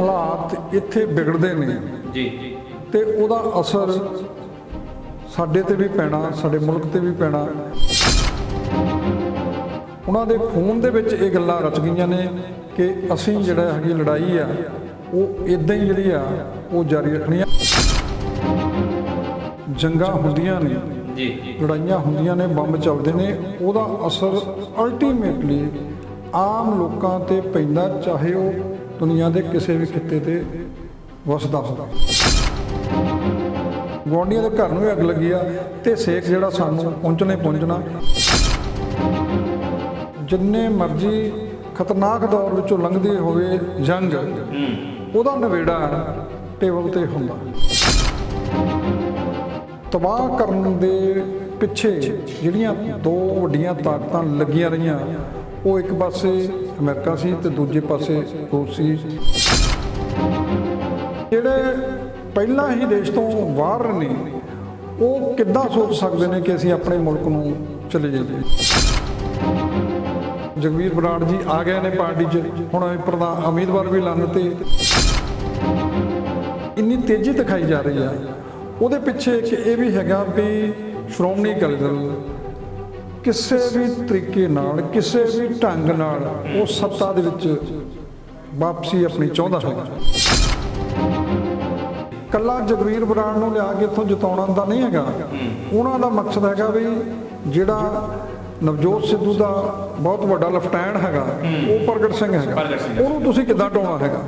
ਹਾਲਾਤ ਇੱਥੇ ਵਿਗੜਦੇ ਨੇ ਜੀ ਤੇ ਉਹਦਾ ਅਸਰ ਸਾਡੇ ਤੇ ਵੀ ਪੈਣਾ, ਸਾਡੇ ਮੁਲਕ ਤੇ ਵੀ ਪੈਣਾ। ਉਹਨਾਂ ਦੇ ਖੂਨ ਦੇ ਵਿੱਚ ਇਹ ਗੱਲਾਂ ਰਚ ਗਈਆਂ ਨੇ ਕਿ ਅਸੀਂ ਜਿਹੜਾ ਹੈਗੀ ਲੜਾਈ ਆ ਉਹ ਇਦਾਂ ਹੀ ਜਿਹੜੀ ਆ ਉਹ ਜਾਰੀ ਰੱਖਣੀ ਆ। ਜੰਗਾਂ ਹੁੰਦੀਆਂ ਨੇ ਜੀ, ਲੜਾਈਆਂ ਹੁੰਦੀਆਂ ਨੇ, ਬੰਬ ਚੱਲਦੇ ਨੇ, ਉਹਦਾ ਅਸਰ ਅਲਟੀਮੇਟਲੀ ਆਮ ਲੋਕਾਂ ਤੇ ਪੈਂਦਾ, ਚਾਹੇ ਉਹ ਦੁਨੀਆ ਦੇ ਕਿਸੇ ਵੀ ਖਿੱਤੇ ਤੇ ਵਸਦਾ ਹੋਵੇ। ਗੁਆਂਢੀਆਂ ਦੇ ਘਰ ਨੂੰ ਵੀ ਅੱਗ ਲੱਗੀ ਆ ਤੇ ਸੇਕ ਜਿਹੜਾ ਸਾਨੂੰ ਪਹੁੰਚਣਾ। ਜਿੰਨੇ ਮਰਜ਼ੀ ਖਤਰਨਾਕ ਦੌਰ ਵਿੱਚੋਂ ਲੰਘਦੀ ਹੋਵੇ ਜੰਗ, ਉਹਦਾ ਨਵੇੜਾ ਟੇਬਲ ਤੇ ਹੁੰਦਾ। ਤਬਾਹ ਕਰਨ ਦੇ ਪਿੱਛੇ ਜਿਹੜੀਆਂ ਦੋ ਵੱਡੀਆਂ ਤਾਕਤਾਂ ਲੱਗੀਆਂ ਰਹੀਆਂ, ਉਹ ਇੱਕ ਪਾਸੇ ਅਮਰੀਕਾ ਸੀ ਤੇ ਦੂਜੇ ਪਾਸੇ ਰੂਸ ਸੀ। ਜਿਹੜੇ ਪਹਿਲਾਂ ਹੀ ਦੇਸ਼ ਤੋਂ ਬਾਹਰ ਨੇ ਉਹ ਕਿੱਦਾਂ ਸੋਚ ਸਕਦੇ ਨੇ ਕਿ ਅਸੀਂ ਆਪਣੇ ਮੁਲਕ ਨੂੰ ਚਲੇ ਜਾਈਏ। ਜਗਵੀਰ ਬਰਾੜ ਜੀ ਆ ਗਏ ਨੇ ਪਾਰਟੀ 'ਚ, ਹੁਣ ਪ੍ਰਧਾਨ ਉਮੀਦਵਾਰ ਵੀ ਲੰਨ ਤੇ ਇੰਨੀ ਤੇਜ਼ੀ ਦਿਖਾਈ ਜਾ ਰਹੀ ਆ। ਉਹਦੇ ਪਿੱਛੇ ਇੱਕ ਇਹ ਵੀ ਹੈਗਾ ਵੀ ਸ਼੍ਰੋਮਣੀ ਅਕਾਲੀ ਦਲ ਕਿਸੇ ਵੀ ਤਰੀਕੇ ਨਾਲ, ਕਿਸੇ ਵੀ ਢੰਗ ਨਾਲ ਉਹ ਸੱਤਾ ਦੇ ਵਿੱਚ ਵਾਪਸੀ ਆਪਣੀ ਚਾਹੁੰਦਾ ਹੈਗਾ। ਕੱਲਾ ਜਗਵੀਰ ਬਰਾੜ ਨੂੰ ਲਿਆ ਕੇ ਇੱਥੋਂ ਜਿਤਾਉਣਾ ਦਾ ਨਹੀਂ ਹੈਗਾ। ਉਹਨਾਂ ਦਾ ਮਕਸਦ ਹੈਗਾ ਵੀ ਜਿਹੜਾ ਨਵਜੋਤ ਸਿੱਧੂ ਦਾ ਬਹੁਤ ਵੱਡਾ ਲੈਫਟੈਨੈਂਟ ਹੈਗਾ, ਉਹ ਪ੍ਰਗਟ ਸਿੰਘ ਹੈਗਾ, ਉਹਨੂੰ ਤੁਸੀਂ ਕਿੱਦਾਂ ਢਾਉਣਾ ਹੈਗਾ।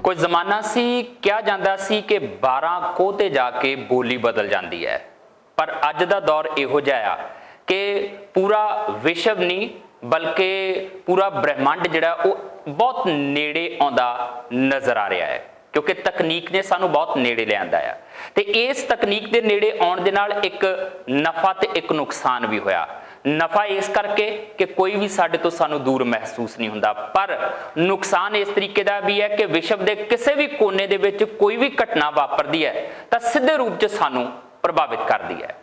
ਕੋਈ ਜ਼ਮਾਨਾ ਸੀ ਕਿਹਾ ਜਾਂਦਾ ਸੀ ਕਿ 12 ਕੋਹ ਤੇ ਜਾ ਕੇ ਬੋਲੀ ਬਦਲ ਜਾਂਦੀ ਹੈ, ਪਰ ਅੱਜ ਦਾ ਦੌਰ ਇਹੋ ਜਿਹਾ ਆ ਕਿ ਪੂਰਾ ਵਿਸ਼ਵ ਨਹੀਂ ਬਲਕਿ ਪੂਰਾ ਬ੍ਰਹਿਮੰਡ ਜਿਹੜਾ ਉਹ ਬਹੁਤ ਨੇੜੇ ਆਉਂਦਾ ਨਜ਼ਰ ਆ ਰਿਹਾ ਹੈ, ਕਿਉਂਕਿ ਤਕਨੀਕ ਨੇ ਸਾਨੂੰ ਬਹੁਤ ਨੇੜੇ ਲਿਆਂਦਾ ਆ। ਤੇ ਇਸ ਤਕਨੀਕ ਦੇ ਨੇੜੇ ਆਉਣ ਦੇ ਨਾਲ ਇੱਕ ਨਫਾ ਤੇ ਇੱਕ ਨੁਕਸਾਨ ਵੀ ਹੋਇਆ। ਨਫਾ ਇਸ ਕਰਕੇ ਕਿ ਕੋਈ ਵੀ ਸਾਡੇ ਤੋਂ ਸਾਨੂੰ ਦੂਰ ਮਹਿਸੂਸ ਨਹੀਂ ਹੁੰਦਾ, ਪਰ ਨੁਕਸਾਨ ਇਸ ਤਰੀਕੇ ਦਾ ਵੀ ਹੈ ਕਿ ਵਿਸ਼ਵ ਦੇ ਕਿਸੇ ਵੀ ਕੋਨੇ ਦੇ ਵਿੱਚ ਕੋਈ ਵੀ ਘਟਨਾ ਵਾਪਰਦੀ ਹੈ ਤਾਂ ਸਿੱਧੇ ਰੂਪ 'ਚ ਸਾਨੂੰ ਪ੍ਰਭਾਵਿਤ ਕਰਦੀ ਹੈ।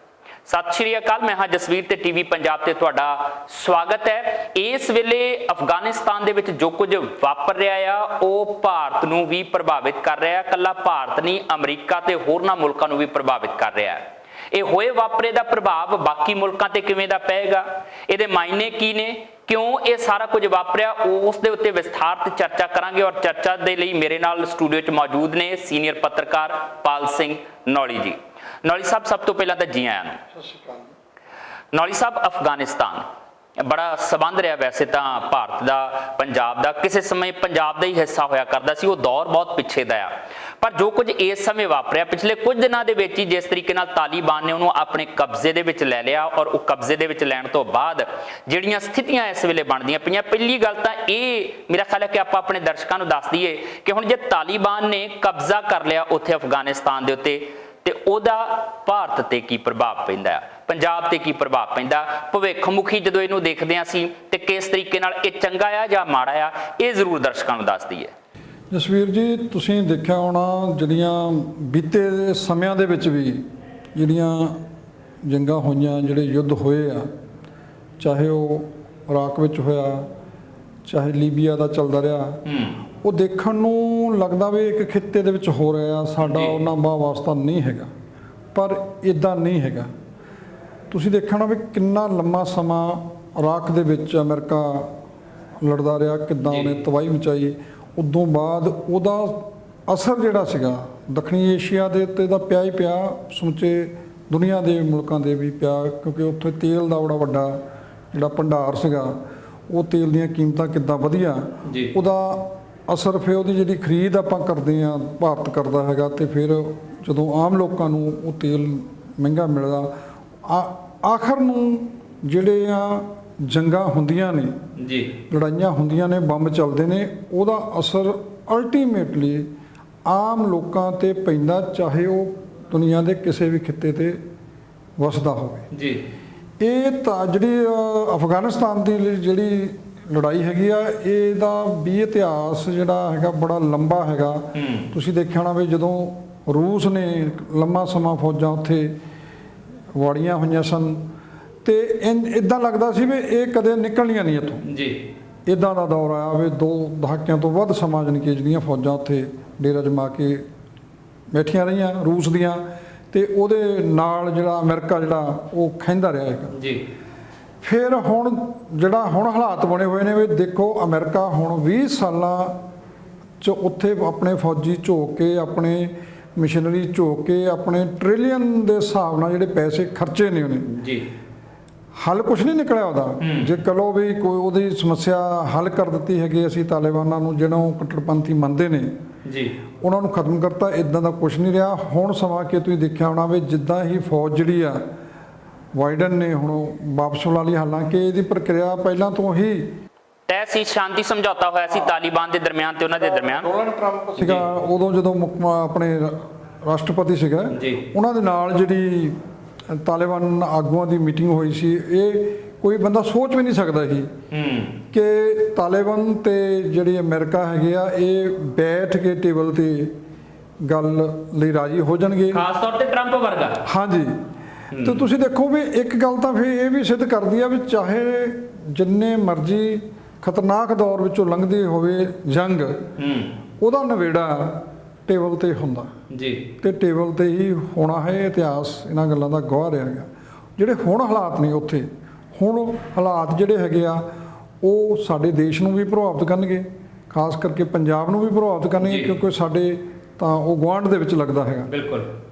ਸਤਿ ਸ਼੍ਰੀ ਅਕਾਲ, ਮੈਂ ਹਾਂ ਜਸਵੀਰ ਤੇ ਟੀਵੀ ਪੰਜਾਬ ਤੇ ਤੁਹਾਡਾ ਸਵਾਗਤ ਹੈ। ਇਸ ਵੇਲੇ ਅਫਗਾਨਿਸਤਾਨ ਦੇ ਵਿੱਚ ਜੋ ਕੁਝ ਵਾਪਰ ਰਿਹਾ ਆ ਉਹ ਭਾਰਤ ਨੂੰ ਵੀ ਪ੍ਰਭਾਵਿਤ ਕਰ ਰਿਹਾ ਹੈ। ਇਕੱਲਾ ਭਾਰਤ ਨਹੀਂ, ਅਮਰੀਕਾ ਤੇ ਹੋਰਨਾਂ ਮੁਲਕਾਂ ਨੂੰ ਵੀ ਪ੍ਰਭਾਵਿਤ ਕਰ ਰਿਹਾ ਹੈ। ਇਹ ਹੋਏ ਵਾਪਰੇ ਦਾ ਪ੍ਰਭਾਵ ਬਾਕੀ ਮੁਲਕਾਂ ਤੇ ਕਿਵੇਂ ਦਾ ਪਏਗਾ, ਇਹਦੇ ਮਾਇਨੇ ਕੀ ਨੇ, ਕਿਉਂ ਇਹ ਸਾਰਾ ਕੁਝ ਵਾਪਰਿਆ, ਉਸ ਦੇ ਉੱਤੇ ਵਿਸਥਾਰ ਤੇ ਚਰਚਾ ਕਰਾਂਗੇ। ਔਰ ਚਰਚਾ ਦੇ ਲਈ ਮੇਰੇ ਨਾਲ ਸਟੂਡੀਓ 'ਚ ਮੌਜੂਦ ਨੇ ਸੀਨੀਅਰ ਪੱਤਰਕਾਰ ਪਾਲ ਸਿੰਘ ਨੌਲੀ ਜੀ। ਨੌਲੀ ਸਾਹਿਬ, ਸਭ ਤੋਂ ਪਹਿਲਾਂ ਤਾਂ ਜੀ ਆਇਆਂ ਨੂੰ। ਸਤਿ ਸ਼੍ਰੀ ਅਕਾਲ। ਨੌਲੀ ਸਾਹਿਬ, ਅਫਗਾਨਿਸਤਾਨ ਬੜਾ ਸੰਬੰਧ ਰਿਹਾ ਵੈਸੇ ਤਾਂ ਭਾਰਤ ਦਾ ਪੰਜਾਬ ਦਾ, ਕਿਸੇ ਸਮੇਂ ਪੰਜਾਬ ਦਾ ਹੀ ਹਿੱਸਾ ਹੋਇਆ ਕਰਦਾ ਸੀ, ਉਹ ਦੌਰ ਬਹੁਤ ਪਿੱਛੇ ਦਾ ਆ। ਪਰ ਜੋ ਕੁਝ ਇਸ ਸਮੇਂ ਵਾਪਰਿਆ ਪਿਛਲੇ ਕੁਝ ਦਿਨਾਂ ਦੇ ਵਿੱਚ ਹੀ, ਜਿਸ ਤਰੀਕੇ ਨਾਲ ਤਾਲਿਬਾਨ ਨੇ ਉਹਨੂੰ ਆਪਣੇ ਕਬਜ਼ੇ ਦੇ ਵਿੱਚ ਲੈ ਲਿਆ, ਔਰ ਉਹ ਕਬਜ਼ੇ ਦੇ ਵਿੱਚ ਲੈਣ ਤੋਂ ਬਾਅਦ ਜਿਹੜੀਆਂ ਸਥਿਤੀਆਂ ਇਸ ਵੇਲੇ ਬਣਦੀਆਂ ਪਈਆਂ, ਪਹਿਲੀ ਗੱਲ ਤਾਂ ਇਹ ਮੇਰਾ ਖਿਆਲ ਹੈ ਕਿ ਆਪਾਂ ਆਪਣੇ ਦਰਸ਼ਕਾਂ ਨੂੰ ਦੱਸ ਦਈਏ ਕਿ ਹੁਣ ਜੇ ਤਾਲਿਬਾਨ ਨੇ ਕਬਜ਼ਾ ਕਰ ਲਿਆ ਉੱਥੇ ਅਫਗਾਨਿਸਤਾਨ ਦੇ ਉੱਤੇ, ਤੇ ਉਹਦਾ ਭਾਰਤ ਤੇ ਕੀ ਪ੍ਰਭਾਵ ਪੈਂਦਾ, ਪੰਜਾਬ ਤੇ ਕੀ ਪ੍ਰਭਾਵ ਪੈਂਦਾ, ਭਵਿੱਖ ਮੁਖੀ ਜਦੋਂ ਇਹਨੂੰ ਦੇਖਦੇ ਹਾਂ ਅਸੀਂ, ਤੇ ਕਿਸ ਤਰੀਕੇ ਨਾਲ ਇਹ ਚੰਗਾ ਆ ਜਾਂ ਮਾੜਾ ਆ, ਇਹ ਜ਼ਰੂਰ ਦਰਸ਼ਕਾਂ ਨੂੰ ਦੱਸ ਦਈਏ। ਜਸਵੀਰ ਜੀ, ਤੁਸੀਂ ਦੇਖਿਆ ਹੋਣਾ ਜਿਹੜੀਆਂ ਬੀਤੇ ਸਮਿਆਂ ਦੇ ਵਿੱਚ ਵੀ ਜਿਹੜੀਆਂ ਜੰਗਾਂ ਹੋਈਆਂ, ਜਿਹੜੇ ਯੁੱਧ ਹੋਏ ਆ, ਚਾਹੇ ਉਹ ਇਰਾਕ ਵਿੱਚ ਹੋਇਆ, ਚਾਹੇ ਲੀਬੀਆ ਦਾ ਚੱਲਦਾ ਰਿਹਾ, ਉਹ ਦੇਖਣ ਨੂੰ ਲੱਗਦਾ ਵੀ ਇੱਕ ਖਿੱਤੇ ਦੇ ਵਿੱਚ ਹੋ ਰਿਹਾ, ਸਾਡਾ ਉਹਨਾਂ ਵਾਹ ਵਾਸਤਾ ਨਹੀਂ ਹੈਗਾ, ਪਰ ਇਦਾਂ ਨਹੀਂ ਹੈਗਾ। ਤੁਸੀਂ ਦੇਖਣਾ ਵੀ ਕਿੰਨਾ ਲੰਮਾ ਸਮਾਂ ਇਰਾਕ ਦੇ ਵਿੱਚ ਅਮਰੀਕਾ ਲੜਦਾ ਰਿਹਾ, ਕਿੱਦਾਂ ਉਹਨੇ ਤਬਾਹੀ ਮਚਾਈ। ਉਦੋਂ ਬਾਅਦ ਉਹਦਾ ਅਸਰ ਜਿਹੜਾ ਸੀਗਾ ਦੱਖਣੀ ਏਸ਼ੀਆ ਦੇ ਉੱਤੇ ਤਾਂ ਪਿਆ ਹੀ ਪਿਆ, ਸਮੁੱਚੇ ਦੁਨੀਆ ਦੇ ਮੁਲਕਾਂ ਦੇ ਵੀ ਪਿਆ, ਕਿਉਂਕਿ ਉੱਥੇ ਤੇਲ ਦਾ ਬੜਾ ਵੱਡਾ ਜਿਹੜਾ ਭੰਡਾਰ ਸੀਗਾ, ਉਹ ਤੇਲ ਦੀਆਂ ਕੀਮਤਾਂ ਕਿੱਦਾਂ ਵਧੀਆਂ, ਉਹਦਾ ਅਸਰ ਫਿਰ ਉਹਦੀ ਜਿਹੜੀ ਖਰੀਦ ਆਪਾਂ ਕਰਦੇ ਹਾਂ, ਭਾਰਤ ਕਰਦਾ ਹੈਗਾ, ਤੇ ਫਿਰ ਜਦੋਂ ਆਮ ਲੋਕਾਂ ਨੂੰ ਉਹ ਤੇਲ ਮਹਿੰਗਾ ਮਿਲਦਾ, ਆਖਰ ਨੂੰ ਜਿਹੜੇ ਆ ਜੰਗਾਂ ਹੁੰਦੀਆਂ ਨੇ ਜੀ, ਲੜਾਈਆਂ ਹੁੰਦੀਆਂ ਨੇ, ਬੰਬ ਚੱਲਦੇ ਨੇ, ਉਹਦਾ ਅਸਰ ਅਲਟੀਮੇਟਲੀ ਆਮ ਲੋਕਾਂ ਤੇ ਪੈਂਦਾ, ਚਾਹੇ ਉਹ ਦੁਨੀਆ ਦੇ ਕਿਸੇ ਵੀ ਖਿੱਤੇ ਤੇ ਵਸਦਾ ਹੋਵੇ ਜੀ। ਇਹ ਤਾਂ ਜਿਹੜੀ ਅਫਗਾਨਿਸਤਾਨ ਦੀ ਜਿਹੜੀ ਲੜਾਈ ਹੈਗੀ ਆ, ਇਹਦਾ ਵੀ ਇਤਿਹਾਸ ਜਿਹੜਾ ਹੈਗਾ ਬੜਾ ਲੰਬਾ ਹੈਗਾ। ਤੁਸੀਂ ਦੇਖਿਆ ਹੋਣਾ ਵੀ ਜਦੋਂ ਰੂਸ ਨੇ ਲੰਮਾ ਸਮਾਂ ਫੌਜਾਂ ਉੱਥੇ ਵਾੜੀਆਂ ਹੋਈਆਂ ਸਨ, ਤੇ ਇੱਦਾਂ ਲੱਗਦਾ ਸੀ ਵੀ ਇਹ ਕਦੇ ਨਿਕਲਣੀਆਂ ਨਹੀਂ ਇੱਥੋਂ ਜੀ। ਇੱਦਾਂ ਦਾ ਦੌਰ ਆਇਆ ਵੀ 2 ਦਹਾਕਿਆਂ ਤੋਂ ਵੱਧ ਸਮਾਂ ਜਾਣੀ ਕਿ ਜਿਹੜੀਆਂ ਫੌਜਾਂ ਉੱਥੇ ਡੇਰਾ ਜਮਾ ਕੇ ਬੈਠੀਆਂ ਰਹੀਆਂ ਰੂਸ ਦੀਆਂ, ਤੇ ਉਹਦੇ ਨਾਲ ਜਿਹੜਾ ਅਮਰੀਕਾ ਜਿਹੜਾ ਉਹ ਖਹਿੰਦਾ ਰਿਹਾ ਹੈਗਾ ਜੀ। ਫਿਰ ਹੁਣ ਜਿਹੜਾ ਹੁਣ ਹਾਲਾਤ ਬਣੇ ਹੋਏ ਨੇ ਵੀ ਦੇਖੋ, ਅਮਰੀਕਾ ਹੁਣ 20 ਸਾਲਾਂ 'ਚ ਉੱਥੇ ਆਪਣੇ ਫੌਜੀ ਝੋਕ ਕੇ, ਆਪਣੇ ਮਸ਼ੀਨਰੀ ਝੋਕ ਕੇ, ਆਪਣੇ ਟ੍ਰਿਲੀਅਨ ਦੇ ਹਿਸਾਬ ਨਾਲ ਜਿਹੜੇ ਪੈਸੇ ਖਰਚੇ ਨੇ ਉਹਨੇ ਜੀ, ਹੱਲ ਕੁਛ ਨਹੀਂ ਨਿਕਲਿਆ ਉਹਦਾ। ਜੇ ਕਹੋ ਵੀ ਕੋਈ ਉਹਦੀ ਸਮੱਸਿਆ ਹੱਲ ਕਰ ਦਿੱਤੀ ਹੈਗੀ, ਅਸੀਂ ਤਾਲਿਬਾਨਾਂ ਨੂੰ ਜਿਹਨੂੰ ਕੱਟੜਪੰਥੀ ਮੰਨਦੇ ਨੇ ਜੀ, ਉਹਨਾਂ ਨੂੰ ਖਤਮ ਕਰਤਾ, ਇਦਾਂ ਦਾ ਕੁਛ ਨਹੀਂ ਰਿਹਾ। ਹੁਣ ਸਮਾਂ ਕਿ ਤੁਸੀਂ ਦੇਖਿਆ ਹੋਣਾ ਵੀ ਜਿੱਦਾਂ ਹੀ ਫੌਜ ਜਿਹੜੀ ਆ ਬਾਈਡਨ ਨੇ ਹੁਣ ਵਾਪਸ ਬੁਲਾ ਲਈ, ਹਾਲਾਂਕਿ ਇਹਦੀ ਪ੍ਰਕਿਰਿਆ ਪਹਿਲਾਂ ਤੋਂ ਹੀ ਤੈਅ ਸੀ, ਸ਼ਾਂਤੀ ਸਮਝੌਤਾ ਹੋਇਆ ਸੀ ਤਾਲਿਬਾਨ ਦੇ ਦਰਮਿਆਨ ਤੇ ਉਹਨਾਂ ਦੇ ਦਰਮਿਆਨ। ਡੋਨਾਲਡ ਟਰੰਪ ਸੀਗਾ ਉਦੋਂ ਜਦੋਂ ਆਪਣੇ ਰਾਸ਼ਟਰਪਤੀ ਸੀਗਾ, ਉਹਨਾਂ ਦੇ ਨਾਲ ਜਿਹੜੀ ਤਾਲਿਬਾਨ ਆਗੂਆਂ ਦੀ ਮੀਟਿੰਗ ਹੋਈ ਸੀ, ਇਹ ਕੋਈ ਬੰਦਾ ਸੋਚ ਵੀ ਨਹੀਂ ਸਕਦਾ ਸੀ ਕਿ ਤਾਲਿਬਾਨ ਤੇ ਜਿਹੜੀ ਅਮਰੀਕਾ ਹੈਗੇ ਆ ਇਹ ਬੈਠ ਕੇ ਟੇਬਲ ਤੇ ਗੱਲ ਲਈ ਰਾਜੀ ਹੋ ਜਾਣਗੇ, ਖਾਸ ਤੌਰ ਤੇ ਟਰੰਪ ਵਰਗਾ। ਹਾਂਜੀ, ਤੇ ਤੁਸੀਂ ਦੇਖੋ ਵੀ ਇੱਕ ਗੱਲ ਤਾਂ ਫਿਰ ਇਹ ਵੀ ਸਿੱਧ ਕਰਦੀ ਆ ਵੀ ਚਾਹੇ ਜਿੰਨੇ ਮਰਜ਼ੀ ਖਤਰਨਾਕ ਦੌਰ ਵਿੱਚੋਂ ਲੰਘਦੀ ਹੋਵੇ ਜੰਗ, ਉਹਦਾ ਨਵੇੜਾ ਟੇਬਲ ਤੇ ਹੁੰਦਾ ਜੀ, ਤੇ ਟੇਬਲ ਤੇ ਹੀ ਹੋਣਾ ਹੈ। ਇਤਿਹਾਸ ਇਹਨਾਂ ਗੱਲਾਂ ਦਾ ਗਵਾਹ ਰਿਹਾ ਹੈਗਾ। ਜਿਹੜੇ ਹੁਣ ਹਾਲਾਤ ਨੇ ਉੱਥੇ, ਹੁਣ ਹਾਲਾਤ ਜਿਹੜੇ ਹੈਗੇ ਆ ਉਹ ਸਾਡੇ ਦੇਸ਼ ਨੂੰ ਵੀ ਪ੍ਰਭਾਵਿਤ ਕਰਨਗੇ, ਖਾਸ ਕਰਕੇ ਪੰਜਾਬ ਨੂੰ ਵੀ ਪ੍ਰਭਾਵਿਤ ਕਰਨਗੇ, ਕਿਉਂਕਿ ਸਾਡੇ ਤਾਂ ਉਹ ਗੁਆਂਢ ਦੇ ਵਿੱਚ ਲੱਗਦਾ ਹੈਗਾ। ਬਿਲਕੁਲ,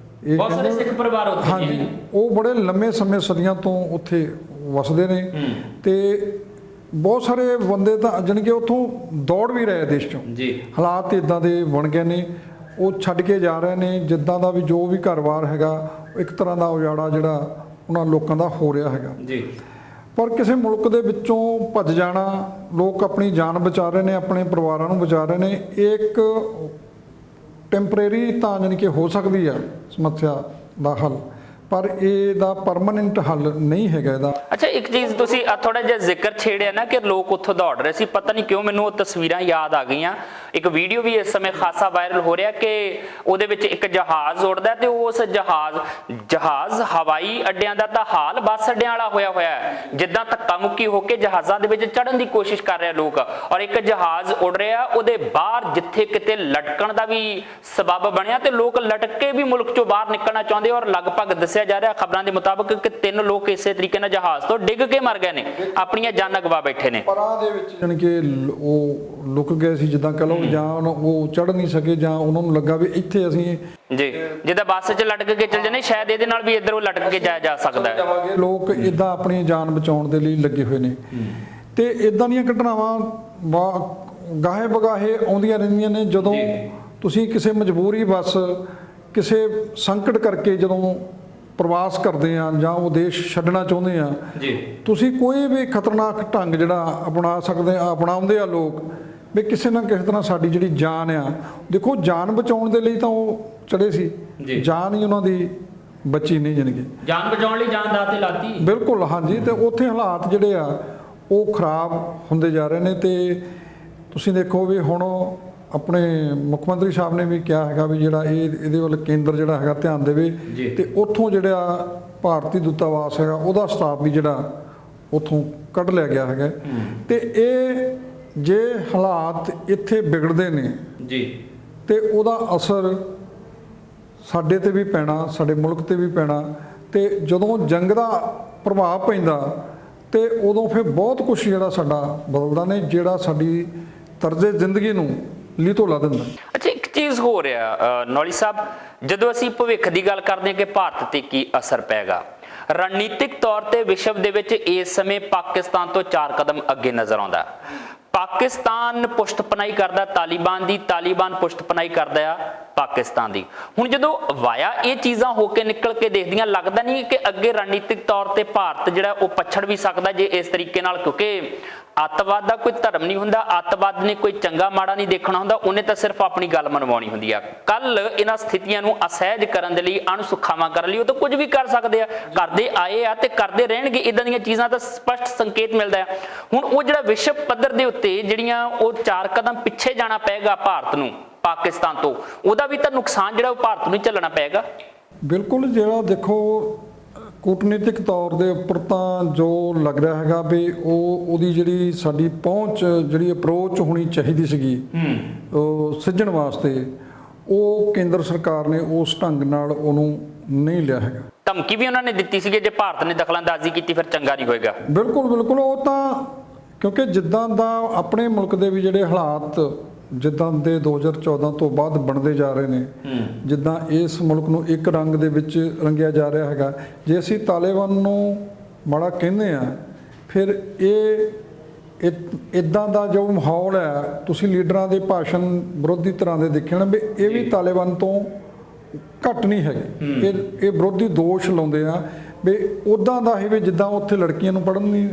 ਬਹੁਤ ਸਾਰੇ ਸਿੱਖ ਪਰਿਵਾਰ ਉੱਥੇ ਨੇ। ਹਾਂਜੀ, ਉਹ ਬੜੇ ਲੰਮੇ ਸਮੇਂ ਸਦੀਆਂ ਤੋਂ ਉੱਥੇ ਵਸਦੇ ਨੇ, ਤੇ ਬਹੁਤ ਸਾਰੇ ਬੰਦੇ ਤਾਂ ਜਾਣੀ ਕਿ ਉੱਥੋਂ ਦੌੜ ਵੀ ਰਹੇ ਦੇਸ਼ ਚੋਂ ਜੀ। ਹਾਲਾਤ ਇਦਾਂ ਦੇ ਬਣ ਗਏ ਨੇ, ਉਹ ਛੱਡ ਕੇ ਜਾ ਰਹੇ ਨੇ, ਜਿੱਦਾਂ ਦਾ ਵੀ ਜੋ ਵੀ ਘਰ-ਬਾਰ ਹੈਗਾ ਇੱਕ ਤਰ੍ਹਾਂ ਦਾ ਉਜਾੜਾ ਜਿਹੜਾ ਉਹਨਾਂ ਲੋਕਾਂ ਦਾ ਹੋ ਰਿਹਾ ਹੈਗਾ ਜੀ। ਪਰ ਕਿਸੇ ਮੁਲਕ ਦੇ ਵਿੱਚੋਂ ਭੱਜ ਜਾਣਾ, ਲੋਕ ਆਪਣੀ ਜਾਨ ਬਚਾ ਰਹੇ ਨੇ, ਆਪਣੇ ਪਰਿਵਾਰਾਂ ਨੂੰ ਬਚਾ ਰਹੇ ਨੇ, ਇੱਕ ਟੈਂਪਰੇਰੀ ਤਾਂ ਜਾਣੀ ਕਿ ਹੋ ਸਕਦੀ ਆ ਸਮੱਸਿਆ ਦਾ ਹੱਲ, ਪਰ ਇਹਦਾ ਪਰਮਾਨੈਂਟ ਹੱਲ ਨਹੀਂ ਹੈਗਾ ਇਹਦਾ। ਅੱਛਾ, ਇੱਕ ਚੀਜ਼ ਤੁਸੀਂ ਥੋੜਾ ਜਿਹਾ ਜ਼ਿਕਰ ਛੇੜਿਆ ਨਾ ਕਿ ਲੋਕ ਉੱਥੋਂ ਦੌੜ ਰਹੇ ਸੀ, ਪਤਾ ਨਹੀਂ ਕਿਉਂ ਮੈਨੂੰ ਉਹ ਤਸਵੀਰਾਂ ਯਾਦ ਆ ਗਈਆਂ। ਇੱਕ ਵੀਡੀਓ ਵੀ ਇਸ ਸਮੇਂ ਖਾਸਾ ਵਾਇਰਲ ਹੋ ਰਿਹਾ ਕਿ ਉਹਦੇ ਵਿੱਚ ਇੱਕ ਜਹਾਜ਼ ਉੱਡਦਾ ਤੇ ਉਸ ਜਹਾਜ਼ ਹਵਾਈ ਅੱਡਿਆਂ ਦਾ ਤਾਂ ਹਾਲ ਬੱਸ ਅੱਡਿਆਂ ਵਾਲਾ ਹੋਇਆ ਹੈ, ਜਿੱਦਾਂ ਧੱਕਾ ਮੁੱਕੀ ਹੋ ਕੇ ਜਹਾਜ਼ਾਂ ਦੇ ਵਿੱਚ ਚੜ੍ਹਨ ਦੀ ਕੋਸ਼ਿਸ਼ ਕਰ ਰਹੇ ਲੋਕ, ਔਰ ਇੱਕ ਜਹਾਜ਼ ਉੱਡ ਰਿਹਾ ਉਹਦੇ ਬਾਹਰ ਜਿੱਥੇ ਕਿਤੇ ਲਟਕਣ ਦਾ ਵੀ ਸਬੱਬ ਬਣਿਆ ਤੇ ਲੋਕ ਲਟਕ ਕੇ ਵੀ ਮੁਲਕ ਚੋਂ ਬਾਹਰ ਨਿਕਲਣਾ ਚਾਹੁੰਦੇ, ਔਰ ਲਗਭਗ ਦੱਸਿਆ ਜਾ ਰਿਹਾ ਖਬਰਾਂ ਦੇ ਮੁਤਾਬਕ ਕਿ 3 ਲੋਕ ਇਸੇ ਤਰੀਕੇ ਨਾਲ ਜਹਾਜ਼ ਤੋਂ ਡਿੱਗ ਕੇ ਮਰ ਗਏ ਨੇ, ਆਪਣੀਆਂ ਜਾਨਾਂ ਗਵਾ ਬੈਠੇ ਨੇ। ਪਰਾਂ ਦੇ ਵਿੱਚ ਜਾਣੀ ਕਿ ਉਹ ਲੁਕ ਗਏ ਸੀ, ਜਿੱਦਾਂ ਕਹ ਲਓ, ਜਾਂ ਉਹ ਚੜ੍ਹ ਨਹੀਂ ਸਕੇ, ਜਾਂ ਉਹਨਾਂ ਨੂੰ ਲੱਗਾ ਵੀ ਇੱਥੇ ਅਸੀਂ ਜੀ, ਜਿੱਦਾਂ ਬੱਸ 'ਚ ਲਟਕ ਕੇ ਚੱਲ ਜਾਂਦੇ, ਸ਼ਾਇਦ ਇਹਦੇ ਨਾਲ ਵੀ ਇੱਧਰ ਉਹ ਲਟਕ ਕੇ ਜਾਇਆ ਜਾ ਸਕਦਾ ਹੈ। ਲੋਕ ਇਦਾਂ ਆਪਣੀ ਜਾਨ ਬਚਾਉਣ ਦੇ ਲਈ ਲੱਗੇ ਹੋਏ ਨੇ, ਤੇ ਇਦਾਂ ਦੀਆਂ ਘਟਨਾਵਾਂ ਗਾਹੇ ਬਗਾਹੇ ਆਉਂਦੀਆਂ ਰਹਿੰਦੀਆਂ ਨੇ। ਜਦੋਂ ਤੁਸੀਂ ਕਿਸੇ ਮਜਬੂਰੀ ਬਸ ਕਿਸੇ ਸੰਕਟ ਕਰਕੇ ਜਦੋਂ ਪ੍ਰਵਾਸ ਕਰਦੇ ਆ ਜਾਂ ਉਹ ਦੇਸ਼ ਛੱਡਣਾ ਚਾਹੁੰਦੇ ਆ, ਤੁਸੀਂ ਕੋਈ ਵੀ ਖਤਰਨਾਕ ਢੰਗ ਜਿਹੜਾ ਅਪਣਾਉਂਦੇ ਆ ਲੋਕ, ਵੀ ਕਿਸੇ ਨਾ ਕਿਸੇ ਤਰ੍ਹਾਂ ਸਾਡੀ ਜਿਹੜੀ ਜਾਨ ਆ, ਦੇਖੋ ਜਾਨ ਬਚਾਉਣ ਦੇ ਲਈ ਤਾਂ ਉਹ ਚੜੇ ਸੀ, ਜਾਨ ਹੀ ਉਹਨਾਂ ਦੀ ਬਚੀ ਨਹੀਂ, ਜਾਣੀ ਜਾਨ ਬਚਾਉਣ ਲਈ ਜਾਨ ਦਾਅ ਤੇ ਲਾਤੀ। ਬਿਲਕੁਲ, ਹਾਂਜੀ। ਤੇ ਉੱਥੇ ਹਾਲਾਤ ਜਿਹੜੇ ਆ ਉਹ ਖਰਾਬ ਹੁੰਦੇ ਜਾ ਰਹੇ ਨੇ, ਤੇ ਤੁਸੀਂ ਦੇਖੋ ਵੀ ਹੁਣ ਆਪਣੇ ਮੁੱਖ ਮੰਤਰੀ ਸਾਹਿਬ ਨੇ ਵੀ ਕਿਹਾ ਹੈਗਾ ਵੀ ਜਿਹੜਾ ਇਹਦੇ ਵੱਲ ਕੇਂਦਰ ਜਿਹੜਾ ਹੈਗਾ ਧਿਆਨ ਦੇਵੇ, ਤੇ ਉੱਥੋਂ ਜਿਹੜਾ ਭਾਰਤੀ ਦੂਤਾਵਾਸ ਹੈਗਾ ਉਹਦਾ ਸਟਾਫ ਵੀ ਜਿਹੜਾ ਉੱਥੋਂ ਕੱਢ ਲਿਆ ਗਿਆ ਹੈਗਾ। ਤੇ ਇਹ ਜੇ ਹਾਲਾਤ ਇੱਥੇ ਵਿਗੜਦੇ ਨੇ ਤੇ ਉਹਦਾ ਅਸਰ ਸਾਡੇ ਤੇ ਵੀ ਪੈਣਾ, ਸਾਡੇ ਮੁਲਕ ਤੇ ਵੀ ਪੈਣਾ, ਤੇ ਜਦੋਂ ਜੰਗ ਦਾ ਪ੍ਰਭਾਵ ਪੈਂਦਾ ਤੇ ਉਦੋਂ ਫਿਰ ਬਹੁਤ ਕੁਝ ਜਿਹੜਾ ਸਾਡਾ ਬਦਲਦਾ ਨੇ, ਜਿਹੜਾ ਸਾਡੀ ਤਰਜ਼ੇ ਜ਼ਿੰਦਗੀ ਨੂੰ ਲੀਤੋ ਲਾ ਦਿੰਦਾ। ਅੱਛਾ, ਇੱਕ ਚੀਜ਼ ਹੋ ਰਿਹਾ ਨੌਲੀ ਸਾਹਿਬ, ਜਦੋਂ ਅਸੀਂ ਭਵਿੱਖ ਦੀ ਗੱਲ ਕਰਦੇ ਹਾਂ ਕਿ ਭਾਰਤ ਤੇ ਕੀ ਅਸਰ ਪੈਗਾ, ਰਣਨੀਤਿਕ ਤੌਰ ਤੇ ਵਿਸ਼ਵ ਦੇ ਵਿੱਚ ਇਸ ਸਮੇਂ ਪਾਕਿਸਤਾਨ ਤੋਂ 4 ਕਦਮ ਅੱਗੇ ਨਜ਼ਰ ਆਉਂਦਾ। ਪਾਕਿਸਤਾਨ ਪੁਸ਼ਤਪਨਾਹੀ ਕਰਦਾ ਤਾਲਿਬਾਨ ਦੀ, ਤਾਲਿਬਾਨ ਪੁਸ਼ਤਪਨਾਹੀ ਕਰਦਾ ਆ ਪਾਕਿਸਤਾਨ ਦੀ। ਹੁਣ ਜਦੋਂ ਵਾਇਆ ਇਹ ਚੀਜ਼ਾਂ ਹੋ ਕੇ ਨਿਕਲ ਕੇ ਦੇਖਦੀਆਂ, ਲੱਗਦਾ ਨਹੀਂ ਕਿ ਅੱਗੇ ਰਣਨੀਤਿਕ ਤੌਰ ਤੇ ਭਾਰਤ ਜਿਹੜਾ ਉਹ ਪਛੜ ਵੀ ਸਕਦਾ ਜੇ ਇਸ ਤਰੀਕੇ ਨਾਲ, ਕਿਉਂਕਿ ਅੱਤਵਾਦ ਦਾ ਕੋਈ ਧਰਮ ਨਹੀਂ ਹੁੰਦਾ, ਅੱਤਵਾਦ ਨੇ ਕੋਈ ਚੰਗਾ ਮਾੜਾ ਨਹੀਂ ਦੇਖਣਾ ਹੁੰਦਾ, ਉਹਨੇ ਤਾਂ ਸਿਰਫ ਆਪਣੀ ਗੱਲ ਮਨਵਾਉਣੀ ਹੁੰਦੀ ਆ। ਕੱਲ ਇਹਨਾਂ ਸਥਿਤੀਆਂ ਨੂੰ ਅਸਹਿਜ ਕਰਨ ਦੇ ਲਈ, ਅਣਸੁਖਾਵਾਂ ਕਰਨ ਲਈ ਉਹ ਤਾਂ ਕੁਝ ਵੀ ਕਰ ਸਕਦੇ ਆ, ਕਰਦੇ ਆਏ ਆ ਤੇ ਕਰਦੇ ਰਹਿਣਗੇ। ਇਦਾਂ ਦੀਆਂ ਚੀਜ਼ਾਂ ਦਾ ਸਪਸ਼ਟ ਸੰਕੇਤ ਮਿਲਦਾ ਹੈ। ਹੁਣ ਉਹ ਜਿਹੜਾ ਵਿਸ਼ਵ ਪੱਧਰ ਦੇ ਉੱਤੇ ਜਿਹੜੀਆਂ ਉਹ 4 ਕਦਮ ਪਿੱਛੇ ਜਾਣਾ ਪਏਗਾ ਭਾਰਤ ਨੂੰ ਪਾਕਿਸਤਾਨ ਤੋਂ, ਉਹਦਾ ਵੀ ਤਾਂ ਨੁਕਸਾਨ ਜਿਹੜਾ ਉਹ ਭਾਰਤ ਨੂੰ ਝੱਲਣਾ ਪਏਗਾ। ਬਿਲਕੁਲ, ਜਿਹੜਾ ਦੇਖੋ ਕੂਟਨੀਤਿਕ ਤੌਰ ਦੇ ਉੱਪਰ ਤਾਂ ਜੋ ਲੱਗ ਰਿਹਾ ਹੈਗਾ ਵੀ ਉਹਦੀ ਜਿਹੜੀ ਸਾਡੀ ਪਹੁੰਚ ਜਿਹੜੀ ਅਪਰੋਚ ਹੋਣੀ ਚਾਹੀਦੀ ਸੀਗੀ ਉਹ ਸਿੱਝਣ ਵਾਸਤੇ, ਉਹ ਕੇਂਦਰ ਸਰਕਾਰ ਨੇ ਉਸ ਢੰਗ ਨਾਲ ਉਹਨੂੰ ਨਹੀਂ ਲਿਆ ਹੈਗਾ। ਧਮਕੀ ਵੀ ਉਹਨਾਂ ਨੇ ਦਿੱਤੀ ਸੀ ਕਿ ਜੇ ਭਾਰਤ ਨੇ ਦਖਲਅੰਦਾਜ਼ੀ ਕੀਤੀ ਫਿਰ ਚੰਗਾ ਨਹੀਂ ਹੋਏਗਾ। ਬਿਲਕੁਲ ਬਿਲਕੁਲ, ਉਹ ਤਾਂ ਕਿਉਂਕਿ ਜਿੱਦਾਂ ਦਾ ਆਪਣੇ ਮੁਲਕ ਦੇ ਵੀ ਜਿਹੜੇ ਹਾਲਾਤ ਜਿੱਦਾਂ ਦੇ 2014 ਤੋਂ ਬਾਅਦ ਬਣਦੇ ਜਾ ਰਹੇ ਨੇ, ਜਿੱਦਾਂ ਇਸ ਮੁਲਕ ਨੂੰ ਇੱਕ ਰੰਗ ਦੇ ਵਿੱਚ ਰੰਗਿਆ ਜਾ ਰਿਹਾ ਹੈਗਾ, ਜੇ ਅਸੀਂ ਤਾਲਿਬਾਨ ਨੂੰ ਮਾੜਾ ਕਹਿੰਦੇ ਆ ਫਿਰ ਇਹ ਇੱਦਾਂ ਦਾ ਜੋ ਮਾਹੌਲ ਹੈ, ਤੁਸੀਂ ਲੀਡਰਾਂ ਦੇ ਭਾਸ਼ਣ ਵਿਰੋਧੀ ਤਰ੍ਹਾਂ ਦੇ ਦੇਖੇ ਨਾ ਵੀ ਇਹ ਵੀ ਤਾਲਿਬਾਨ ਤੋਂ ਘੱਟ ਨਹੀਂ ਹੈਗੇ। ਇਹ ਵਿਰੋਧੀ ਦੋਸ਼ ਲਾਉਂਦੇ ਆ ਵੀ ਉੱਦਾਂ ਦਾ ਹੀ ਵੀ ਜਿੱਦਾਂ ਉੱਥੇ ਲੜਕੀਆਂ ਨੂੰ ਪੜ੍ਹਨ ਨਹੀਂ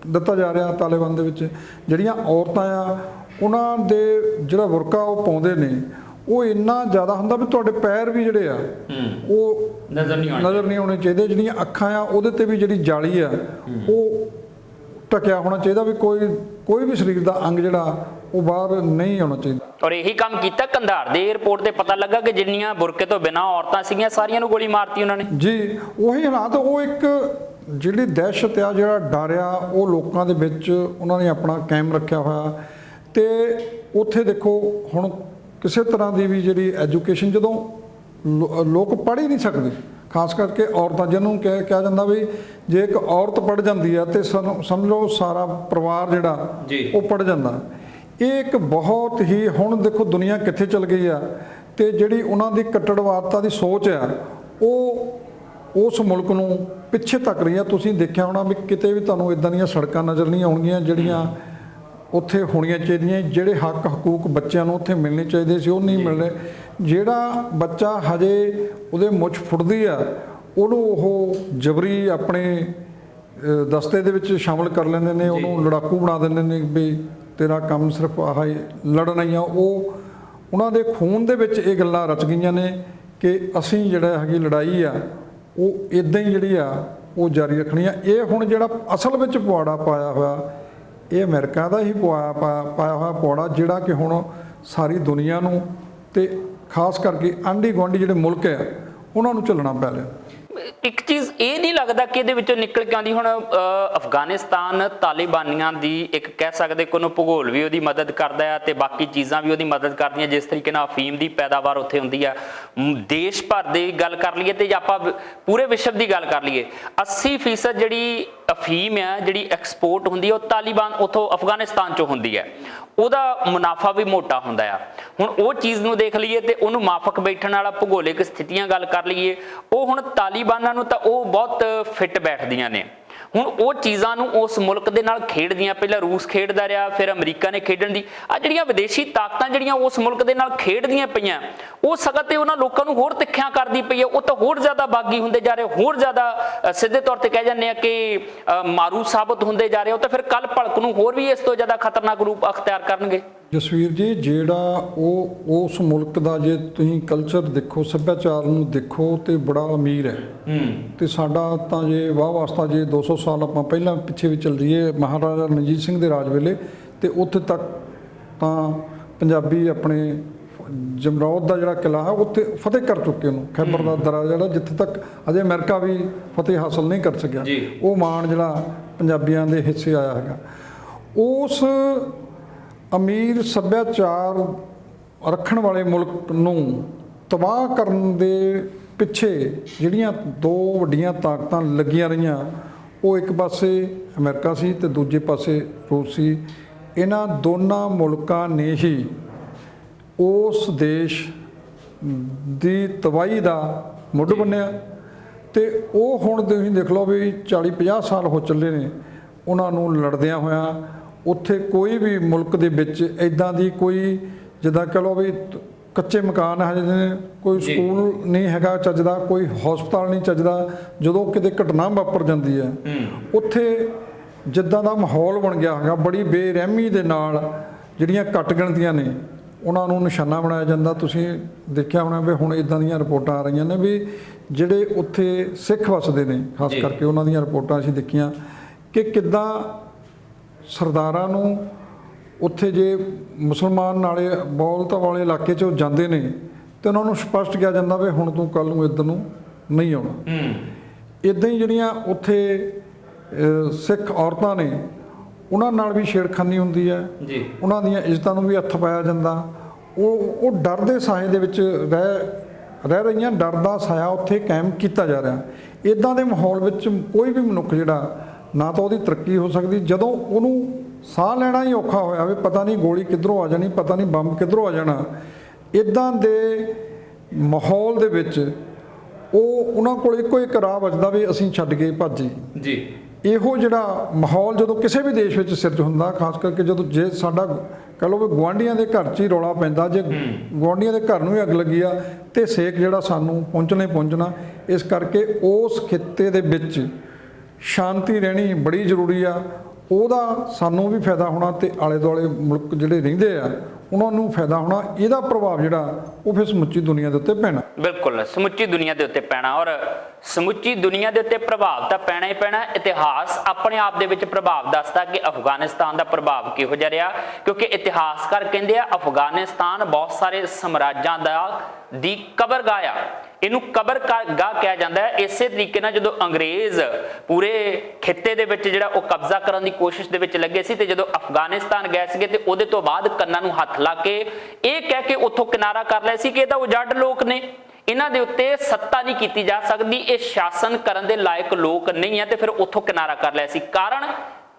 ਦਿੱਤਾ ਜਾ ਰਿਹਾ ਤਾਲਿਬਾਨ ਦੇ ਵਿੱਚ, ਜਿਹੜੀਆਂ ਔਰਤਾਂ ਆ ਉਹਨਾਂ ਦੇ ਜਿਹੜਾ ਬੁਰਕਾ ਉਹ ਪਾਉਂਦੇ ਨੇ ਉਹ ਇੰਨਾ ਜ਼ਿਆਦਾ ਹੁੰਦਾ ਵੀ ਤੁਹਾਡੇ ਪੈਰ ਵੀ ਜਿਹੜੇ ਆ ਉਹ ਨਜ਼ਰ ਨਹੀਂ ਆਉਣੇ ਚਾਹੀਦੇ, ਜਿਹੜੀਆਂ ਅੱਖਾਂ ਆ ਉਹਦੇ ਤੇ ਵੀ ਜਿਹੜੀ ਜਾਲੀ ਆ ਉਹ ਢਕਿਆ ਹੋਣਾ ਚਾਹੀਦਾ ਵੀ ਕੋਈ ਵੀ ਸਰੀਰ ਦਾ ਅੰਗ ਜਿਹੜਾ ਉਹ ਬਾਹਰ ਨਹੀਂ ਆਉਣਾ ਚਾਹੀਦਾ। ਔਰ ਇਹੀ ਕੰਮ ਕੀਤਾ ਕੰਧਾਰ ਦੇ 에ਅਰਪੋਰਟ ਤੇ, ਪਤਾ ਲੱਗਾ ਕਿ ਜਿੰਨੀਆਂ ਬੁਰਕੇ ਤੋਂ ਬਿਨਾਂ ਔਰਤਾਂ ਸੀਗੀਆਂ ਸਾਰੀਆਂ ਨੂੰ ਗੋਲੀ ਮਾਰਤੀ ਉਹਨਾਂ ਨੇ ਜੀ। ਉਹੀ ਹਾਲਾਤ, ਉਹ ਇੱਕ ਜਿਹੜੀ ਦਹਿਸ਼ਤ ਆ, ਜਿਹੜਾ ਡਰ ਆ ਉਹ ਲੋਕਾਂ ਦੇ ਵਿੱਚ ਉਹਨਾਂ ਨੇ ਆਪਣਾ ਕਾਇਮ ਰੱਖਿਆ ਹੋਇਆ। ਤੇ ਉੱਥੇ ਦੇਖੋ ਹੁਣ ਕਿਸੇ ਤਰ੍ਹਾਂ ਦੀ ਵੀ ਜਿਹੜੀ ਐਜੂਕੇਸ਼ਨ, ਜਦੋਂ ਲੋਕ ਪੜ੍ਹ ਹੀ ਨਹੀਂ ਸਕਦੇ, ਖਾਸ ਕਰਕੇ ਔਰਤਾਂ, ਜਿਹਨੂੰ ਕਿਹਾ ਜਾਂਦਾ ਵੀ ਜੇ ਇੱਕ ਔਰਤ ਪੜ੍ਹ ਜਾਂਦੀ ਆ ਤੇ ਸਮਝ ਲਓ ਸਾਰਾ ਪਰਿਵਾਰ ਜਿਹੜਾ ਉਹ ਪੜ੍ਹ ਜਾਂਦਾ। ਇਹ ਇੱਕ ਬਹੁਤ ਹੀ, ਹੁਣ ਦੇਖੋ ਦੁਨੀਆ ਕਿੱਥੇ ਚੱਲ ਗਈ ਆ, ਤੇ ਜਿਹੜੀ ਉਹਨਾਂ ਦੀ ਕੱਟੜਵਾਦਤਾ ਦੀ ਸੋਚ ਆ ਉਹ ਉਸ ਮੁਲਕ ਨੂੰ ਪਿੱਛੇ ਤੱਕ ਰਹੀ ਆ। ਤੁਸੀਂ ਦੇਖਿਆ ਹੋਣਾ ਵੀ ਕਿਤੇ ਵੀ ਤੁਹਾਨੂੰ ਇਦਾਂ ਦੀਆਂ ਸੜਕਾਂ ਨਜ਼ਰ ਨਹੀਂ ਆਉਣਗੀਆਂ ਜਿਹੜੀਆਂ ਉੱਥੇ ਹੋਣੀਆਂ ਚਾਹੀਦੀਆਂ। ਜਿਹੜੇ ਹੱਕ ਹਕੂਕ ਬੱਚਿਆਂ ਨੂੰ ਉੱਥੇ ਮਿਲਣੇ ਚਾਹੀਦੇ ਸੀ ਉਹ ਨਹੀਂ ਮਿਲ ਰਹੇ। ਜਿਹੜਾ ਬੱਚਾ ਹਜੇ ਉਹਦੇ ਮੁੱਛ ਫੁੱਟਦੀ ਆ ਉਹਨੂੰ ਉਹ ਜਬਰੀ ਆਪਣੇ ਦਸਤੇ ਦੇ ਵਿੱਚ ਸ਼ਾਮਲ ਕਰ ਲੈਂਦੇ ਨੇ, ਉਹਨੂੰ ਲੜਾਕੂ ਬਣਾ ਦਿੰਦੇ ਨੇ ਵੀ ਤੇਰਾ ਕੰਮ ਸਿਰਫ ਆਹ ਲੜਨਾ ਹੀ ਆ। ਉਹ ਉਹਨਾਂ ਦੇ ਖੂਨ ਦੇ ਵਿੱਚ ਇਹ ਗੱਲਾਂ ਰਚ ਗਈਆਂ ਨੇ ਕਿ ਅਸੀਂ ਜਿਹੜਾ ਹੈਗੀ ਲੜਾਈ ਆ ਉਹ ਇਦਾਂ ਹੀ ਜਿਹੜੀ ਆ ਉਹ ਜਾਰੀ ਰੱਖਣੀ ਆ। ਇਹ ਹੁਣ ਜਿਹੜਾ ਅਸਲ ਵਿੱਚ ਪੁਆੜਾ ਪਾਇਆ ਹੋਇਆ, ਇਹ ਅਮਰੀਕਾ ਦਾ ਹੀ ਪਾਇਆ ਹੋਇਆ ਪੁਆੜਾ, ਜਿਹੜਾ ਕਿ ਹੁਣ ਸਾਰੀ ਦੁਨੀਆ ਨੂੰ ਤੇ ਖਾਸ ਕਰਕੇ ਆਂਢੀ ਗੁਆਂਢੀ ਜਿਹੜੇ ਮੁਲਕ ਆ ਉਹਨਾਂ ਨੂੰ ਝੱਲਣਾ ਪੈ ਰਿਹਾ। ਇੱਕ ਚੀਜ਼ ਇਹ ਨਹੀਂ ਲੱਗਦਾ ਕਿ ਇਹਦੇ ਵਿੱਚੋਂ ਨਿਕਲ ਕੇ ਆਉਂਦੀ, ਹੁਣ ਅਫਗਾਨਿਸਤਾਨ ਤਾਲਿਬਾਨੀਆਂ ਦੀ ਇੱਕ ਕਹਿ ਸਕਦੇ ਕਿ ਉਹਨੂੰ ਭੂਗੋਲ ਵੀ ਉਹਦੀ ਮਦਦ ਕਰਦਾ ਹੈ ਤੇ ਬਾਕੀ ਚੀਜ਼ਾਂ ਵੀ ਉਹਦੀ ਮਦਦ ਕਰਦੀਆਂ, ਜਿਸ ਤਰੀਕੇ ਨਾਲ ਅਫੀਮ ਦੀ ਪੈਦਾਵਾਰ ਉੱਥੇ ਹੁੰਦੀ ਆ। ਦੇਸ਼ ਭਰ ਦੀ ਗੱਲ ਕਰ ਲਈਏ ਤੇ ਜੇ ਆਪਾਂ ਪੂਰੇ ਵਿਸ਼ਵ ਦੀ ਗੱਲ ਕਰ ਲਈਏ, 80% ਜਿਹੜੀ ਅਫੀਮ ਆ ਜਿਹੜੀ ਐਕਸਪੋਰਟ ਹੁੰਦੀ ਹੈ ਉਹ ਤਾਲਿਬਾਨ ਉੱਥੋਂ ਅਫਗਾਨਿਸਤਾਨ ਚੋਂ ਹੁੰਦੀ ਹੈ। ਉਹਦਾ ਮੁਨਾਫਾ ਵੀ ਮੋਟਾ ਹੁੰਦਾ ਆ। ਹੁਣ ਉਹ ਚੀਜ਼ ਨੂੰ ਦੇਖ ਲਈਏ ਤੇ ਉਹਨੂੰ ਮਾਫਕ ਬੈਠਣ ਵਾਲਾ ਭੂਗੋਲਿਕ ਸਥਿਤੀਆਂ ਗੱਲ ਕਰ ਲਈਏ, ਉਹ ਹੁਣ ਤਾਲਿਬਾਨਾਂ ਨੂੰ ਤਾਂ ਉਹ ਬਹੁਤ ਫਿੱਟ ਬੈਠਦੀਆਂ ਨੇ। ਹੁਣ ਉਹ ਚੀਜ਼ਾਂ ਨੂੰ ਉਸ ਮੁਲਕ ਦੇ ਨਾਲ ਖੇਡਦੀਆਂ, ਪਹਿਲਾਂ ਰੂਸ ਖੇਡਦਾ ਰਿਹਾ, ਫਿਰ ਅਮਰੀਕਾ ਨੇ ਖੇਡਣ ਦੀ, ਆ ਜਿਹੜੀਆਂ ਵਿਦੇਸ਼ੀ ਤਾਕਤਾਂ ਜਿਹੜੀਆਂ ਉਸ ਮੁਲਕ ਦੇ ਨਾਲ ਖੇਡਦੀਆਂ ਪਈਆਂ, ਉਹ ਸਗੋਂ ਤੇ ਉਹਨਾਂ ਲੋਕਾਂ ਨੂੰ ਹੋਰ ਤਿੱਖਿਆਂ ਕਰਦੀ ਪਈ ਹੈ। ਉਹ ਤਾਂ ਹੋਰ ਜ਼ਿਆਦਾ ਬਾਗੀ ਹੁੰਦੇ ਜਾ ਰਹੇ, ਹੋਰ ਜ਼ਿਆਦਾ ਸਿੱਧੇ ਤੌਰ ਤੇ ਕਹਿ ਜਾਂਦੇ ਆ ਕਿ ਮਾਰੂ ਸਾਬਤ ਹੁੰਦੇ ਜਾ ਰਹੇ। ਉਹ ਤਾਂ ਫਿਰ ਕੱਲ ਭਲਕ ਨੂੰ ਹੋਰ ਵੀ ਇਸ ਤੋਂ ਜ਼ਿਆਦਾ ਖਤਰਨਾਕ ਰੂਪ ਅਖਤਿਆਰ ਕਰਨਗੇ। ਜਸਵੀਰ ਜੀ, ਜਿਹੜਾ ਉਹ ਉਸ ਮੁਲਕ ਦਾ ਜੇ ਤੁਸੀਂ ਕਲਚਰ ਦੇਖੋ, ਸੱਭਿਆਚਾਰ ਨੂੰ ਦੇਖੋ ਤੇ ਬੜਾ ਅਮੀਰ ਹੈ। ਤੇ ਸਾਡਾ ਤਾਂ ਜੇ ਵਾਹ ਵਾਸਤਾ ਜੇ 200 ਸਾਲ ਆਪਾਂ ਪਹਿਲਾਂ ਪਿੱਛੇ ਵੀ ਚੱਲ ਜਾਈਏ, ਮਹਾਰਾਜਾ ਰਣਜੀਤ ਸਿੰਘ ਦੇ ਰਾਜ ਵੇਲੇ, ਤੇ ਉੱਥੇ ਤੱਕ ਤਾਂ ਪੰਜਾਬੀ ਆਪਣੇ ਜਮਰੌਦ ਦਾ ਜਿਹੜਾ ਕਿਲ੍ਹਾ ਹੈ ਉੱਥੇ ਫਤਿਹ ਕਰ ਚੁੱਕੇ, ਉਹਨੂੰ ਖੈਬਰ ਦਾ ਦਰਾ ਜਿਹੜਾ, ਜਿੱਥੇ ਤੱਕ ਅਜੇ ਅਮਰੀਕਾ ਵੀ ਫਤਿਹ ਹਾਸਲ ਨਹੀਂ ਕਰ ਸਕਿਆ। ਉਹ ਮਾਣ ਜਿਹੜਾ ਪੰਜਾਬੀਆਂ ਦੇ ਹਿੱਸੇ ਆਇਆ ਹੈਗਾ। ਉਸ ਅਮੀਰ ਸੱਭਿਆਚਾਰ ਰੱਖਣ ਵਾਲੇ ਮੁਲਕ ਨੂੰ ਤਬਾਹ ਕਰਨ ਦੇ ਪਿੱਛੇ ਜਿਹੜੀਆਂ ਦੋ ਵੱਡੀਆਂ ਤਾਕਤਾਂ ਲੱਗੀਆਂ ਰਹੀਆਂ, ਉਹ ਇੱਕ ਪਾਸੇ ਅਮਰੀਕਾ ਸੀ ਤੇ ਦੂਜੇ ਪਾਸੇ ਰੂਸ ਸੀ। ਇਹਨਾਂ ਦੋਨਾਂ ਮੁਲਕਾਂ ਨੇ ਹੀ ਉਸ ਦੇਸ਼ ਦੀ ਤਬਾਹੀ ਦਾ ਮੁੱਢ ਬੰਨਿਆ। ਤੇ ਉਹ ਹੁਣ ਤੁਸੀਂ ਦੇਖ ਲਓ ਵੀ 40-50 ਸਾਲ ਹੋ ਚੱਲੇ ਨੇ ਉਹਨਾਂ ਨੂੰ ਲੜਦਿਆਂ ਹੋਇਆਂ। ਉੱਥੇ ਕੋਈ ਵੀ ਮੁਲਕ ਦੇ ਵਿੱਚ ਇੱਦਾਂ ਦੀ ਕੋਈ, ਜਿੱਦਾਂ ਕਹ ਲਓ ਵੀ ਕੱਚੇ ਮਕਾਨ ਹਜੇ ਨੇ, ਕੋਈ ਸਕੂਲ ਨਹੀਂ ਹੈਗਾ ਚੱਜਦਾ, ਕੋਈ ਹਸਪਤਾਲ ਨਹੀਂ ਚੱਜਦਾ। ਜਦੋਂ ਕਿਤੇ ਘਟਨਾ ਵਾਪਰ ਜਾਂਦੀ ਹੈ ਉੱਥੇ ਜਿੱਦਾਂ ਦਾ ਮਾਹੌਲ ਬਣ ਗਿਆ ਹੈਗਾ, ਬੜੀ ਬੇਰਹਿਮੀ ਦੇ ਨਾਲ ਜਿਹੜੀਆਂ ਘੱਟ ਗਿਣਤੀਆਂ ਨੇ ਉਹਨਾਂ ਨੂੰ ਨਿਸ਼ਾਨਾ ਬਣਾਇਆ ਜਾਂਦਾ। ਤੁਸੀਂ ਦੇਖਿਆ ਹੋਣਾ ਵੀ ਹੁਣ ਇੱਦਾਂ ਦੀਆਂ ਰਿਪੋਰਟਾਂ ਆ ਰਹੀਆਂ ਨੇ ਵੀ ਜਿਹੜੇ ਉੱਥੇ ਸਿੱਖ ਵਸਦੇ ਨੇ, ਖਾਸ ਕਰਕੇ ਉਹਨਾਂ ਦੀਆਂ ਰਿਪੋਰਟਾਂ ਅਸੀਂ ਦੇਖੀਆਂ ਕਿ ਕਿੱਦਾਂ ਸਰਦਾਰਾਂ ਨੂੰ ਉੱਥੇ ਜੇ ਮੁਸਲਮਾਨ ਨਾਲੇ ਬੌਲਤਾ ਵਾਲੇ ਇਲਾਕੇ 'ਚ ਜਾਂਦੇ ਨੇ ਤੇ ਉਹਨਾਂ ਨੂੰ ਸਪਸ਼ਟ ਕਿਹਾ ਜਾਂਦਾ ਵੀ ਹੁਣ ਤੂੰ ਕੱਲ੍ਹ ਨੂੰ ਇੱਧਰ ਨੂੰ ਨਹੀਂ ਆਉਣਾ। ਇੱਦਾਂ ਹੀ ਜਿਹੜੀਆਂ ਉੱਥੇ ਸਿੱਖ ਔਰਤਾਂ ਨੇ ਉਹਨਾਂ ਨਾਲ ਵੀ ਛੇੜਖਾਨੀ ਹੁੰਦੀ ਹੈ ਜੀ। ਉਹਨਾਂ ਦੀਆਂ ਇੱਜ਼ਤਾਂ ਨੂੰ ਵੀ ਹੱਥ ਪਾਇਆ ਜਾਂਦਾ। ਉਹ ਡਰ ਦੇ ਸਾਏ ਦੇ ਵਿੱਚ ਰਹਿ ਰਹੀਆਂ, ਡਰ ਦਾ ਸਾਇਆ ਉੱਥੇ ਕਾਇਮ ਕੀਤਾ ਜਾ ਰਿਹਾ। ਇੱਦਾਂ ਦੇ ਮਾਹੌਲ ਵਿੱਚ ਕੋਈ ਵੀ ਮਨੁੱਖ ਜਿਹੜਾ ਨਾ ਤਾਂ ਉਹਦੀ ਤਰੱਕੀ ਹੋ ਸਕਦੀ, ਜਦੋਂ ਉਹਨੂੰ ਸਾਹ ਲੈਣਾ ਹੀ ਔਖਾ ਹੋਇਆ ਵੀ ਪਤਾ ਨਹੀਂ ਗੋਲੀ ਕਿੱਧਰੋਂ ਆ ਜਾਣੀ, ਪਤਾ ਨਹੀਂ ਬੰਬ ਕਿੱਧਰੋਂ ਆ ਜਾਣਾ, ਇੱਦਾਂ ਦੇ ਮਾਹੌਲ ਦੇ ਵਿੱਚ ਉਹਨਾਂ ਕੋਲ ਇੱਕੋ ਇੱਕ ਰਾਹ ਵੱਜਦਾ ਵੀ ਅਸੀਂ ਛੱਡ ਕੇ ਭੱਜ ਜੀ। ਇਹੋ ਜਿਹੜਾ ਮਾਹੌਲ ਜਦੋਂ ਕਿਸੇ ਵੀ ਦੇਸ਼ ਵਿੱਚ ਸਿਰਜ ਹੁੰਦਾ, ਖਾਸ ਕਰਕੇ ਜਦੋਂ ਜੇ ਸਾਡਾ ਕਹ ਲਓ ਵੀ ਗੁਆਂਢੀਆਂ ਦੇ ਘਰ 'ਚ ਹੀ ਰੌਲਾ ਪੈਂਦਾ, ਜੇ ਗੁਆਂਢੀਆਂ ਦੇ ਘਰ ਨੂੰ ਹੀ ਅੱਗ ਲੱਗੀ ਆ ਤੇ ਸੇਕ ਜਿਹੜਾ ਸਾਨੂੰ ਪਹੁੰਚਣਾ। ਇਸ ਕਰਕੇ ਉਸ ਖਿੱਤੇ ਦੇ ਵਿੱਚ ਸ਼ਾਂਤੀ ਰਹਿਣੀ ਬੜੀ ਜ਼ਰੂਰੀ ਆ। ਉਹਦਾ ਸਾਨੂੰ ਵੀ ਫਾਇਦਾ ਹੋਣਾ ਤੇ ਆਲੇ ਦੁਆਲੇ ਮੁਲਕ ਜਿਹੜੇ ਰਹਿੰਦੇ ਆ ਉਹਨਾਂ ਨੂੰ ਫਾਇਦਾ ਹੋਣਾ। ਇਹਦਾ ਪ੍ਰਭਾਵ ਜਿਹੜਾ ਉਹ ਫਿਰ ਸਮੁੱਚੀ ਦੁਨੀਆ ਦੇ ਉੱਤੇ ਪੈਣਾ। ਬਿਲਕੁਲ, ਸਮੁੱਚੀ ਦੁਨੀਆ ਦੇ ਉੱਤੇ ਪੈਣਾ, ਔਰ ਸਮੁੱਚੀ ਦੁਨੀਆ ਦੇ ਉੱਤੇ ਪ੍ਰਭਾਵ ਤਾਂ ਪੈਣਾ ਹੀ ਪੈਣਾ। ਇਤਿਹਾਸ ਆਪਣੇ ਆਪ ਦੇ ਵਿੱਚ ਪ੍ਰਭਾਵ ਦੱਸਦਾ ਕਿ ਅਫਗਾਨਿਸਤਾਨ ਦਾ ਪ੍ਰਭਾਵ ਕਿਹੋ ਜਿਹਾ ਰਿਹਾ, ਕਿਉਂਕਿ ਇਤਿਹਾਸਕਾਰ ਕਹਿੰਦੇ ਆ ਅਫਗਾਨਿਸਤਾਨ ਬਹੁਤ ਸਾਰੇ ਸਮਰਾਜਾਂ ਦੀ ਕਬਰਗਾਹ ਆ। ਇਹਨੂੰ ਕਬਰਗਾਹ ਕਿਹਾ ਜਾਂਦਾ ਹੈ। ਇਸੇ ਤਰੀਕੇ ਨਾਲ ਜਦੋਂ ਅੰਗਰੇਜ਼ ਪੂਰੇ ਖਿੱਤੇ ਦੇ ਵਿੱਚ ਜਿਹੜਾ ਉਹ ਕਬਜ਼ਾ ਕਰਨ ਦੀ ਕੋਸ਼ਿਸ਼ ਦੇ ਵਿੱਚ ਲੱਗੇ ਸੀ ਤੇ ਜਦੋਂ ਅਫਗਾਨਿਸਤਾਨ ਗਏ ਸੀਗੇ ਤੇ ਉਹਦੇ ਤੋਂ ਬਾਅਦ ਕੰਨਾਂ ਨੂੰ ਹੱਥ ਲਾ ਕੇ ਇਹ ਕਹਿ ਕੇ ਉੱਥੋਂ ਕਿਨਾਰਾ ਕਰ ਲਿਆ ਸੀ ਕਿ ਇਹ ਤਾਂ ਉਜੜ ਲੋਕ ਨੇ, ਇਹਨਾਂ ਦੇ ਉੱਤੇ ਸੱਤਾ ਨਹੀਂ ਕੀਤੀ ਜਾ ਸਕਦੀ, ਇਹ ਸ਼ਾਸਨ ਕਰਨ ਦੇ ਲਾਇਕ ਲੋਕ ਨਹੀਂ ਆ, ਤੇ ਫਿਰ ਉੱਥੋਂ ਕਿਨਾਰਾ ਕਰ ਲਿਆ ਸੀ। ਕਾਰਨ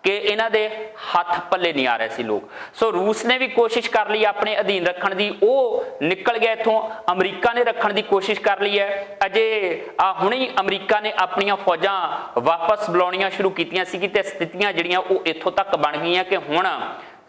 ਕਿ ਇਹਨਾਂ ਦੇ ਹੱਥ ਪੱਲੇ ਨਹੀਂ ਆ ਰਹੇ ਸੀ ਲੋਕ। ਸੋ ਰੂਸ ਨੇ ਵੀ ਕੋਸ਼ਿਸ਼ ਕਰ ਲਈ ਆਪਣੇ ਅਧੀਨ ਰੱਖਣ ਦੀ, ਉਹ ਨਿਕਲ ਗਿਆ ਇੱਥੋਂ। ਅਮਰੀਕਾ ਨੇ ਰੱਖਣ ਦੀ ਕੋਸ਼ਿਸ਼ ਕਰ ਲਈ ਹੈ। ਅਜੇ ਹੁਣੇ ਹੀ ਅਮਰੀਕਾ ਨੇ ਆਪਣੀਆਂ ਫੌਜਾਂ ਵਾਪਸ ਬੁਲਾਉਣੀਆਂ ਸ਼ੁਰੂ ਕੀਤੀਆਂ ਸੀ ਤੇ ਸਥਿਤੀਆਂ ਜਿਹੜੀਆਂ ਉਹ ਇੱਥੋਂ ਤੱਕ ਬਣ ਗਈਆਂ ਕਿ ਹੁਣ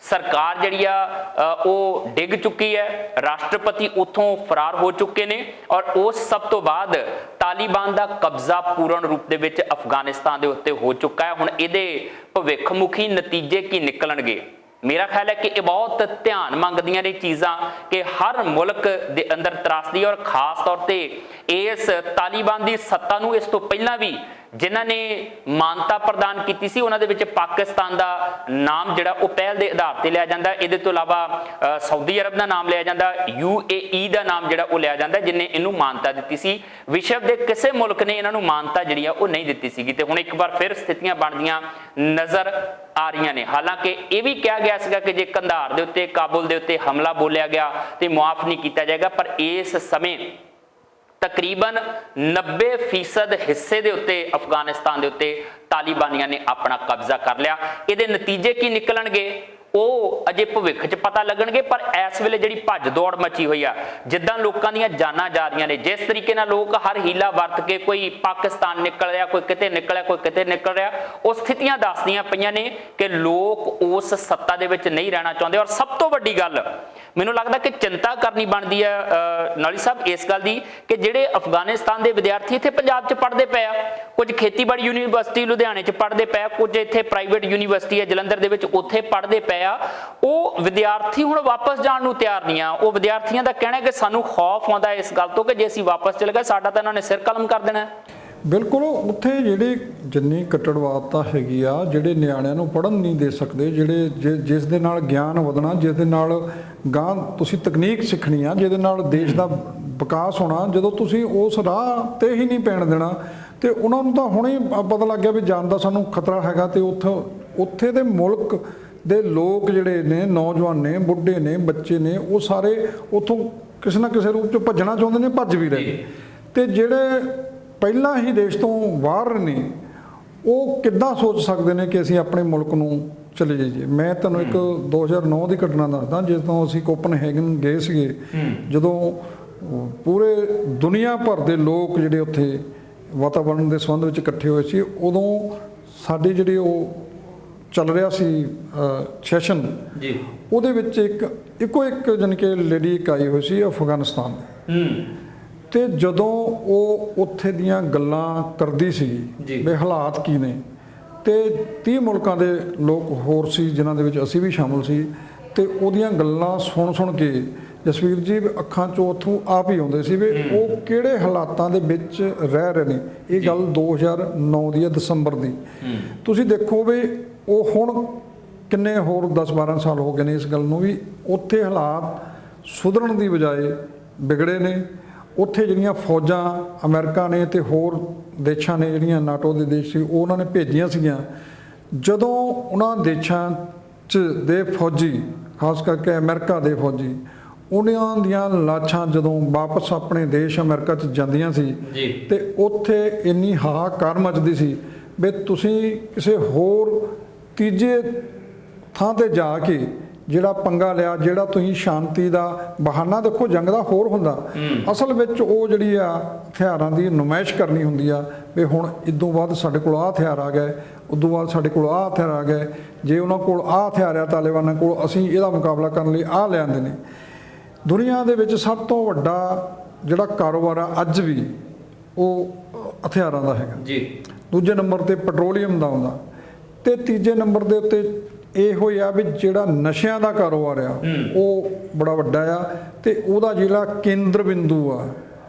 ਸਰਕਾਰ ਜਿਹੜੀ ਆ ਉਹ ਡਿੱਗ ਚੁੱਕੀ ਹੈ, ਰਾਸ਼ਟਰਪਤੀ ਉੱਥੋਂ ਫਰਾਰ ਹੋ ਚੁੱਕੇ ਨੇ, ਔਰ ਉਸ ਸਭ ਤੋਂ ਬਾਅਦ ਤਾਲਿਬਾਨ ਦਾ ਕਬਜ਼ਾ ਪੂਰਨ ਰੂਪ ਦੇ ਵਿੱਚ ਅਫਗਾਨਿਸਤਾਨ ਦੇ ਉੱਤੇ ਹੋ ਚੁੱਕਾ ਹੈ। ਹੁਣ ਇਹਦੇ ਭਵਿੱਖਮੁਖੀ ਨਤੀਜੇ ਕੀ ਨਿਕਲਣਗੇ? ਮੇਰਾ ਖਿਆਲ ਹੈ ਕਿ ਇਹ ਬਹੁਤ ਧਿਆਨ ਮੰਗਦੀਆਂ ਨੇ ਚੀਜ਼ਾਂ ਕਿ ਹਰ ਮੁਲਕ ਦੇ ਅੰਦਰ ਤਰਾਸਦੀ, ਔਰ ਖਾਸ ਤੌਰ ਤੇ ਇਸ ਤਾਲਿਬਾਨ ਦੀ ਸੱਤਾ ਨੂੰ ਇਸ ਤੋਂ ਪਹਿਲਾਂ ਵੀ ਜਿਨ੍ਹਾਂ ਨੇ ਮਾਨਤਾ ਪ੍ਰਦਾਨ ਕੀਤੀ ਸੀ ਉਹਨਾਂ ਦੇ ਵਿੱਚ ਪਾਕਿਸਤਾਨ ਦਾ ਨਾਮ ਜਿਹੜਾ ਉਹ ਪਹਿਲ ਦੇ ਆਧਾਰ ਤੇ ਲਿਆ ਜਾਂਦਾ। ਇਹਦੇ ਤੋਂ ਇਲਾਵਾ ਸਾਊਦੀ ਅਰਬ ਦਾ ਨਾਮ ਲਿਆ ਜਾਂਦਾ, UAE ਦਾ ਨਾਮ ਜਿਹੜਾ ਉਹ ਲਿਆ ਜਾਂਦਾ ਜਿਨ੍ਹਾਂ ਨੇ ਇਹਨੂੰ ਮਾਨਤਾ ਦਿੱਤੀ ਸੀ। ਵਿਸ਼ਵ ਦੇ ਕਿਸੇ ਮੁਲਕ ਨੇ ਇਹਨਾਂ ਨੂੰ ਮਾਨਤਾ ਜਿਹੜੀ ਆ ਉਹ ਨਹੀਂ ਦਿੱਤੀ ਸੀਗੀ ਤੇ ਹੁਣ ਇੱਕ ਵਾਰ ਫਿਰ ਸਥਿਤੀਆਂ ਬਣਦੀਆਂ ਨਜ਼ਰ ਆ ਰਹੀਆਂ ਨੇ। ਹਾਲਾਂਕਿ ਇਹ ਵੀ ਕਿਹਾ ਗਿਆ ਸੀਗਾ ਕਿ ਜੇ ਕੰਧਾਰ ਦੇ ਉੱਤੇ, ਕਾਬੁਲ ਦੇ ਉੱਤੇ ਹਮਲਾ ਬੋਲਿਆ ਗਿਆ ਤੇ ਮੁਆਫ ਨਹੀਂ ਕੀਤਾ ਜਾਏਗਾ, ਪਰ ਇਸ ਸਮੇਂ ਤਕਰੀਬਨ 90% ਹਿੱਸੇ ਦੇ ਉੱਤੇ ਅਫਗਾਨਿਸਤਾਨ ਦੇ ਉੱਤੇ ਤਾਲਿਬਾਨੀਆਂ ਨੇ ਆਪਣਾ ਕਬਜ਼ਾ ਕਰ ਲਿਆ। ਇਹਦੇ ਨਤੀਜੇ ਕੀ ਨਿਕਲਣਗੇ ਉਹ ਅਜੇ ਭਵਿੱਖ 'ਚ ਪਤਾ ਲੱਗਣਗੇ, ਪਰ ਇਸ ਵੇਲੇ ਜਿਹੜੀ ਭੱਜ ਦੌੜ ਮਚੀ ਹੋਈ ਆ, ਜਿੱਦਾਂ ਲੋਕਾਂ ਦੀਆਂ ਜਾਨਾਂ ਜਾ ਰਹੀਆਂ ਨੇ, ਜਿਸ ਤਰੀਕੇ ਨਾਲ ਲੋਕ ਹਰ ਹੀਲਾ ਵਰਤ ਕੇ ਕੋਈ ਪਾਕਿਸਤਾਨ ਨਿਕਲ ਰਿਹਾ, ਕੋਈ ਕਿਤੇ ਨਿਕਲ ਰਿਹਾ, ਕੋਈ ਕਿਤੇ ਨਿਕਲ ਰਿਹਾ, ਉਹ ਸਥਿਤੀਆਂ ਦੱਸਦੀਆਂ ਪਈਆਂ ਨੇ ਕਿ ਲੋਕ ਉਸ ਸੱਤਾ ਦੇ ਵਿੱਚ ਨਹੀਂ ਰਹਿਣਾ ਚਾਹੁੰਦੇ। ਔਰ ਸਭ ਤੋਂ ਵੱਡੀ ਗੱਲ ਮੈਨੂੰ ਲੱਗਦਾ ਕਿ ਚਿੰਤਾ ਕਰਨੀ ਬਣਦੀ ਹੈ ਨਾਲੀ ਸਾਹਿਬ ਇਸ ਗੱਲ ਦੀ ਕਿ ਜਿਹੜੇ ਅਫਗਾਨਿਸਤਾਨ ਦੇ ਵਿਦਿਆਰਥੀ ਇੱਥੇ ਪੰਜਾਬ 'ਚ ਪੜ੍ਹਦੇ ਪਏ ਆ, ਕੁਝ ਖੇਤੀਬਾੜੀ ਯੂਨੀਵਰਸਿਟੀ ਲੁਧਿਆਣੇ 'ਚ ਪੜ੍ਹਦੇ ਪਏ ਆ, ਕੁਝ ਇੱਥੇ ਪ੍ਰਾਈਵੇਟ ਯੂਨੀਵਰਸਿਟੀ ਹੈ ਜਲੰਧਰ ਦੇ ਵਿੱਚ ਉੱਥੇ ਪੜ੍ਹਦੇ ਪਏ ਆ, ਉਹ ਵਿਦਿਆਰਥੀ ਹੁਣ ਵਾਪਸ ਜਾਣ ਨੂੰ ਤਿਆਰ ਨਹੀਂ ਆ। ਉਹ ਵਿਦਿਆਰਥੀਆਂ ਦਾ ਕਹਿਣਾ ਹੈ ਕਿ ਸਾਨੂੰ ਖੌਫ ਆਉਂਦਾ ਇਸ ਗੱਲ ਤੋਂ ਕਿ ਜੇ ਅਸੀਂ ਵਾਪਸ ਚਲੇ ਗਏ ਸਾਡਾ ਤਾਂ ਇਹਨਾਂ ਨੇ ਸਿਰ ਕਲਮ ਕਰ ਦੇਣਾ। ਬਿਲਕੁਲ, ਉੱਥੇ ਜਿਹੜੇ ਜਿੰਨੀ ਕੱਟੜਵਾਦਤਾ ਹੈਗੀ ਆ, ਜਿਹੜੇ ਨਿਆਣਿਆਂ ਨੂੰ ਪੜ੍ਹਨ ਨਹੀਂ ਦੇ ਸਕਦੇ, ਜਿਸ ਦੇ ਨਾਲ ਗਿਆਨ ਵਧਣਾ, ਜਿਸ ਦੇ ਨਾਲ ਗਾਂ ਤੁਸੀਂ ਤਕਨੀਕ ਸਿੱਖਣੀ ਆ, ਜਿਹਦੇ ਨਾਲ ਦੇਸ਼ ਦਾ ਵਿਕਾਸ ਹੋਣਾ, ਜਦੋਂ ਤੁਸੀਂ ਉਸ ਰਾਹ ਤੇ ਹੀ ਨਹੀਂ ਪੈਣ ਦੇਣਾ ਤੇ ਉਹਨਾਂ ਨੂੰ ਤਾਂ ਹੁਣੇ ਹੀ ਪਤਾ ਲੱਗ ਗਿਆ ਵੀ ਜਾਨ ਦਾ ਸਾਨੂੰ ਖਤਰਾ ਹੈਗਾ ਤੇ ਉੱਥੇ ਦੇ ਮੁਲਕ ਦੇ ਲੋਕ ਜਿਹੜੇ ਨੇ, ਨੌਜਵਾਨ ਨੇ, ਬੁੱਢੇ ਨੇ, ਬੱਚੇ ਨੇ, ਉਹ ਸਾਰੇ ਉੱਥੋਂ ਕਿਸੇ ਨਾ ਕਿਸੇ ਰੂਪ 'ਚ ਭੱਜਣਾ ਚਾਹੁੰਦੇ ਨੇ, ਭੱਜ ਵੀ ਰਹੇ। ਤੇ ਜਿਹੜੇ ਪਹਿਲਾਂ ਹੀ ਦੇਸ਼ ਤੋਂ ਬਾਹਰ ਨੇ ਉਹ ਕਿੱਦਾਂ ਸੋਚ ਸਕਦੇ ਨੇ ਕਿ ਅਸੀਂ ਆਪਣੇ ਮੁਲਕ ਨੂੰ ਚਲੇ ਜਾਈਏ। ਮੈਂ ਤੁਹਾਨੂੰ ਇੱਕ 2009 ਦੀ ਘਟਨਾ ਦੱਸਦਾ, ਜਿਸ ਤੋਂ ਅਸੀਂ ਕੋਪਨਹੈਗਨ ਗਏ ਸੀਗੇ, ਜਦੋਂ ਪੂਰੇ ਦੁਨੀਆ ਭਰ ਦੇ ਲੋਕ ਜਿਹੜੇ ਉੱਥੇ ਵਾਤਾਵਰਣ ਦੇ ਸੰਬੰਧ ਵਿੱਚ ਇਕੱਠੇ ਹੋਏ ਸੀ, ਉਦੋਂ ਸਾਡੇ ਜਿਹੜੇ ਉਹ ਚੱਲ ਰਿਹਾ ਸੀ ਸੈਸ਼ਨ ਜੀ, ਉਹਦੇ ਵਿੱਚ ਇੱਕੋ ਇੱਕ ਜਾਣੀ ਕਿ ਲੇਡੀ ਇੱਕ ਆਈ ਹੋਈ ਸੀ ਅਫਗਾਨਿਸਤਾਨ ਦੀ, ਤੇ ਜਦੋਂ ਉਹ ਉੱਥੇ ਦੀਆਂ ਗੱਲਾਂ ਕਰਦੀ ਸੀਗੀ ਵੀ ਹਾਲਾਤ ਕੀ ਨੇ, ਤੇ 30 ਮੁਲਕਾਂ ਦੇ ਲੋਕ ਹੋਰ ਸੀ ਜਿਨ੍ਹਾਂ ਦੇ ਵਿੱਚ ਅਸੀਂ ਵੀ ਸ਼ਾਮਲ ਸੀ, ਤੇ ਉਹਦੀਆਂ ਗੱਲਾਂ ਸੁਣ ਕੇ ਜਸਵੀਰ ਜੀ ਅੱਖਾਂ 'ਚੋਂ ਉੱਥੋਂ ਆਪ ਹੀ ਆਉਂਦੇ ਸੀ ਵੀ ਉਹ ਕਿਹੜੇ ਹਾਲਾਤਾਂ ਦੇ ਵਿੱਚ ਰਹਿ ਰਹੇ ਨੇ। ਇਹ ਗੱਲ 2009 ਦੀ ਹੈ, ਦਸੰਬਰ ਦੀ। ਤੁਸੀਂ ਦੇਖੋ ਵੀ ਉਹ ਹੁਣ ਕਿੰਨੇ ਹੋਰ 10-12 ਸਾਲ ਹੋ ਗਏ ਨੇ ਇਸ ਗੱਲ ਨੂੰ ਵੀ ਉੱਥੇ ਹਾਲਾਤ ਸੁਧਰਨ ਦੀ ਬਜਾਏ ਵਿਗੜੇ ਨੇ, ਉੱਥੇ ਜਿਹੜੀਆਂ ਫੌਜਾਂ ਅਮਰੀਕਾ ਨੇ ਤੇ ਹੋਰ ਦੇਸ਼ਾਂ ਨੇ, ਜਿਹੜੀਆਂ ਨਾਟੋ ਦੇ ਦੇਸ਼ ਸੀ, ਉਹ ਉਹਨਾਂ ਨੇ ਭੇਜੀਆਂ ਸੀਗੀਆਂ। ਜਦੋਂ ਉਹਨਾਂ ਦੇਸ਼ਾਂ 'ਚ ਦੇ ਫੌਜੀ, ਖਾਸ ਕਰਕੇ ਅਮਰੀਕਾ ਦੇ ਫੌਜੀ, ਉਹਨਾਂ ਦੀਆਂ ਲਾਸ਼ਾਂ ਜਦੋਂ ਵਾਪਸ ਆਪਣੇ ਦੇਸ਼ ਅਮਰੀਕਾ 'ਚ ਜਾਂਦੀਆਂ ਸੀ ਤੇ ਉੱਥੇ ਇੰਨੀ ਹਾਹਾਕਾਰ ਮਚਦੀ ਸੀ ਵੀ ਤੁਸੀਂ ਕਿਸੇ ਹੋਰ ਤੀਜੇ ਥਾਂ ਤੇ ਜਾ ਕੇ ਜਿਹੜਾ ਪੰਗਾ ਲਿਆ, ਜਿਹੜਾ ਤੁਸੀਂ ਸ਼ਾਂਤੀ ਦਾ ਬਹਾਨਾ, ਦੇਖੋ ਜੰਗ ਦਾ ਹੋਰ ਹੁੰਦਾ, ਅਸਲ ਵਿੱਚ ਉਹ ਜਿਹੜੀ ਆ ਹਥਿਆਰਾਂ ਦੀ ਨੁਮਾਇਸ਼ ਕਰਨੀ ਹੁੰਦੀ ਆ ਵੀ ਹੁਣ ਇਦੋਂ ਬਾਅਦ ਸਾਡੇ ਕੋਲ ਆਹ ਹਥਿਆਰ ਆ ਗਏ, ਉਦੋਂ ਬਾਅਦ ਸਾਡੇ ਕੋਲ ਆਹ ਹਥਿਆਰ ਆ ਗਏ, ਜੇ ਉਹਨਾਂ ਕੋਲ ਆਹ ਹਥਿਆਰ ਆ ਤਾਲਿਬਾਨਾਂ ਕੋਲ, ਅਸੀਂ ਇਹਦਾ ਮੁਕਾਬਲਾ ਕਰਨ ਲਈ ਆਹ ਲੈ ਆਉਂਦੇ ਨੇ। ਦੁਨੀਆ ਦੇ ਵਿੱਚ ਸਭ ਤੋਂ ਵੱਡਾ ਜਿਹੜਾ ਕਾਰੋਬਾਰ ਆ ਅੱਜ ਵੀ ਉਹ ਹਥਿਆਰਾਂ ਦਾ ਹੈਗਾ ਜੀ। ਦੂਜੇ ਨੰਬਰ ਤੇ ਪੈਟਰੋਲੀਅਮ ਦਾ ਆਉਂਦਾ, ਤੇ ਤੀਜੇ ਨੰਬਰ ਦੇ ਉੱਤੇ ਇਹ ਹੋਇਆ ਵੀ ਜਿਹੜਾ ਨਸ਼ਿਆਂ ਦਾ ਕਾਰੋਬਾਰ ਆ ਉਹ ਬੜਾ ਵੱਡਾ ਆ, ਤੇ ਉਹਦਾ ਜਿਹੜਾ ਕੇਂਦਰ ਬਿੰਦੂ ਆ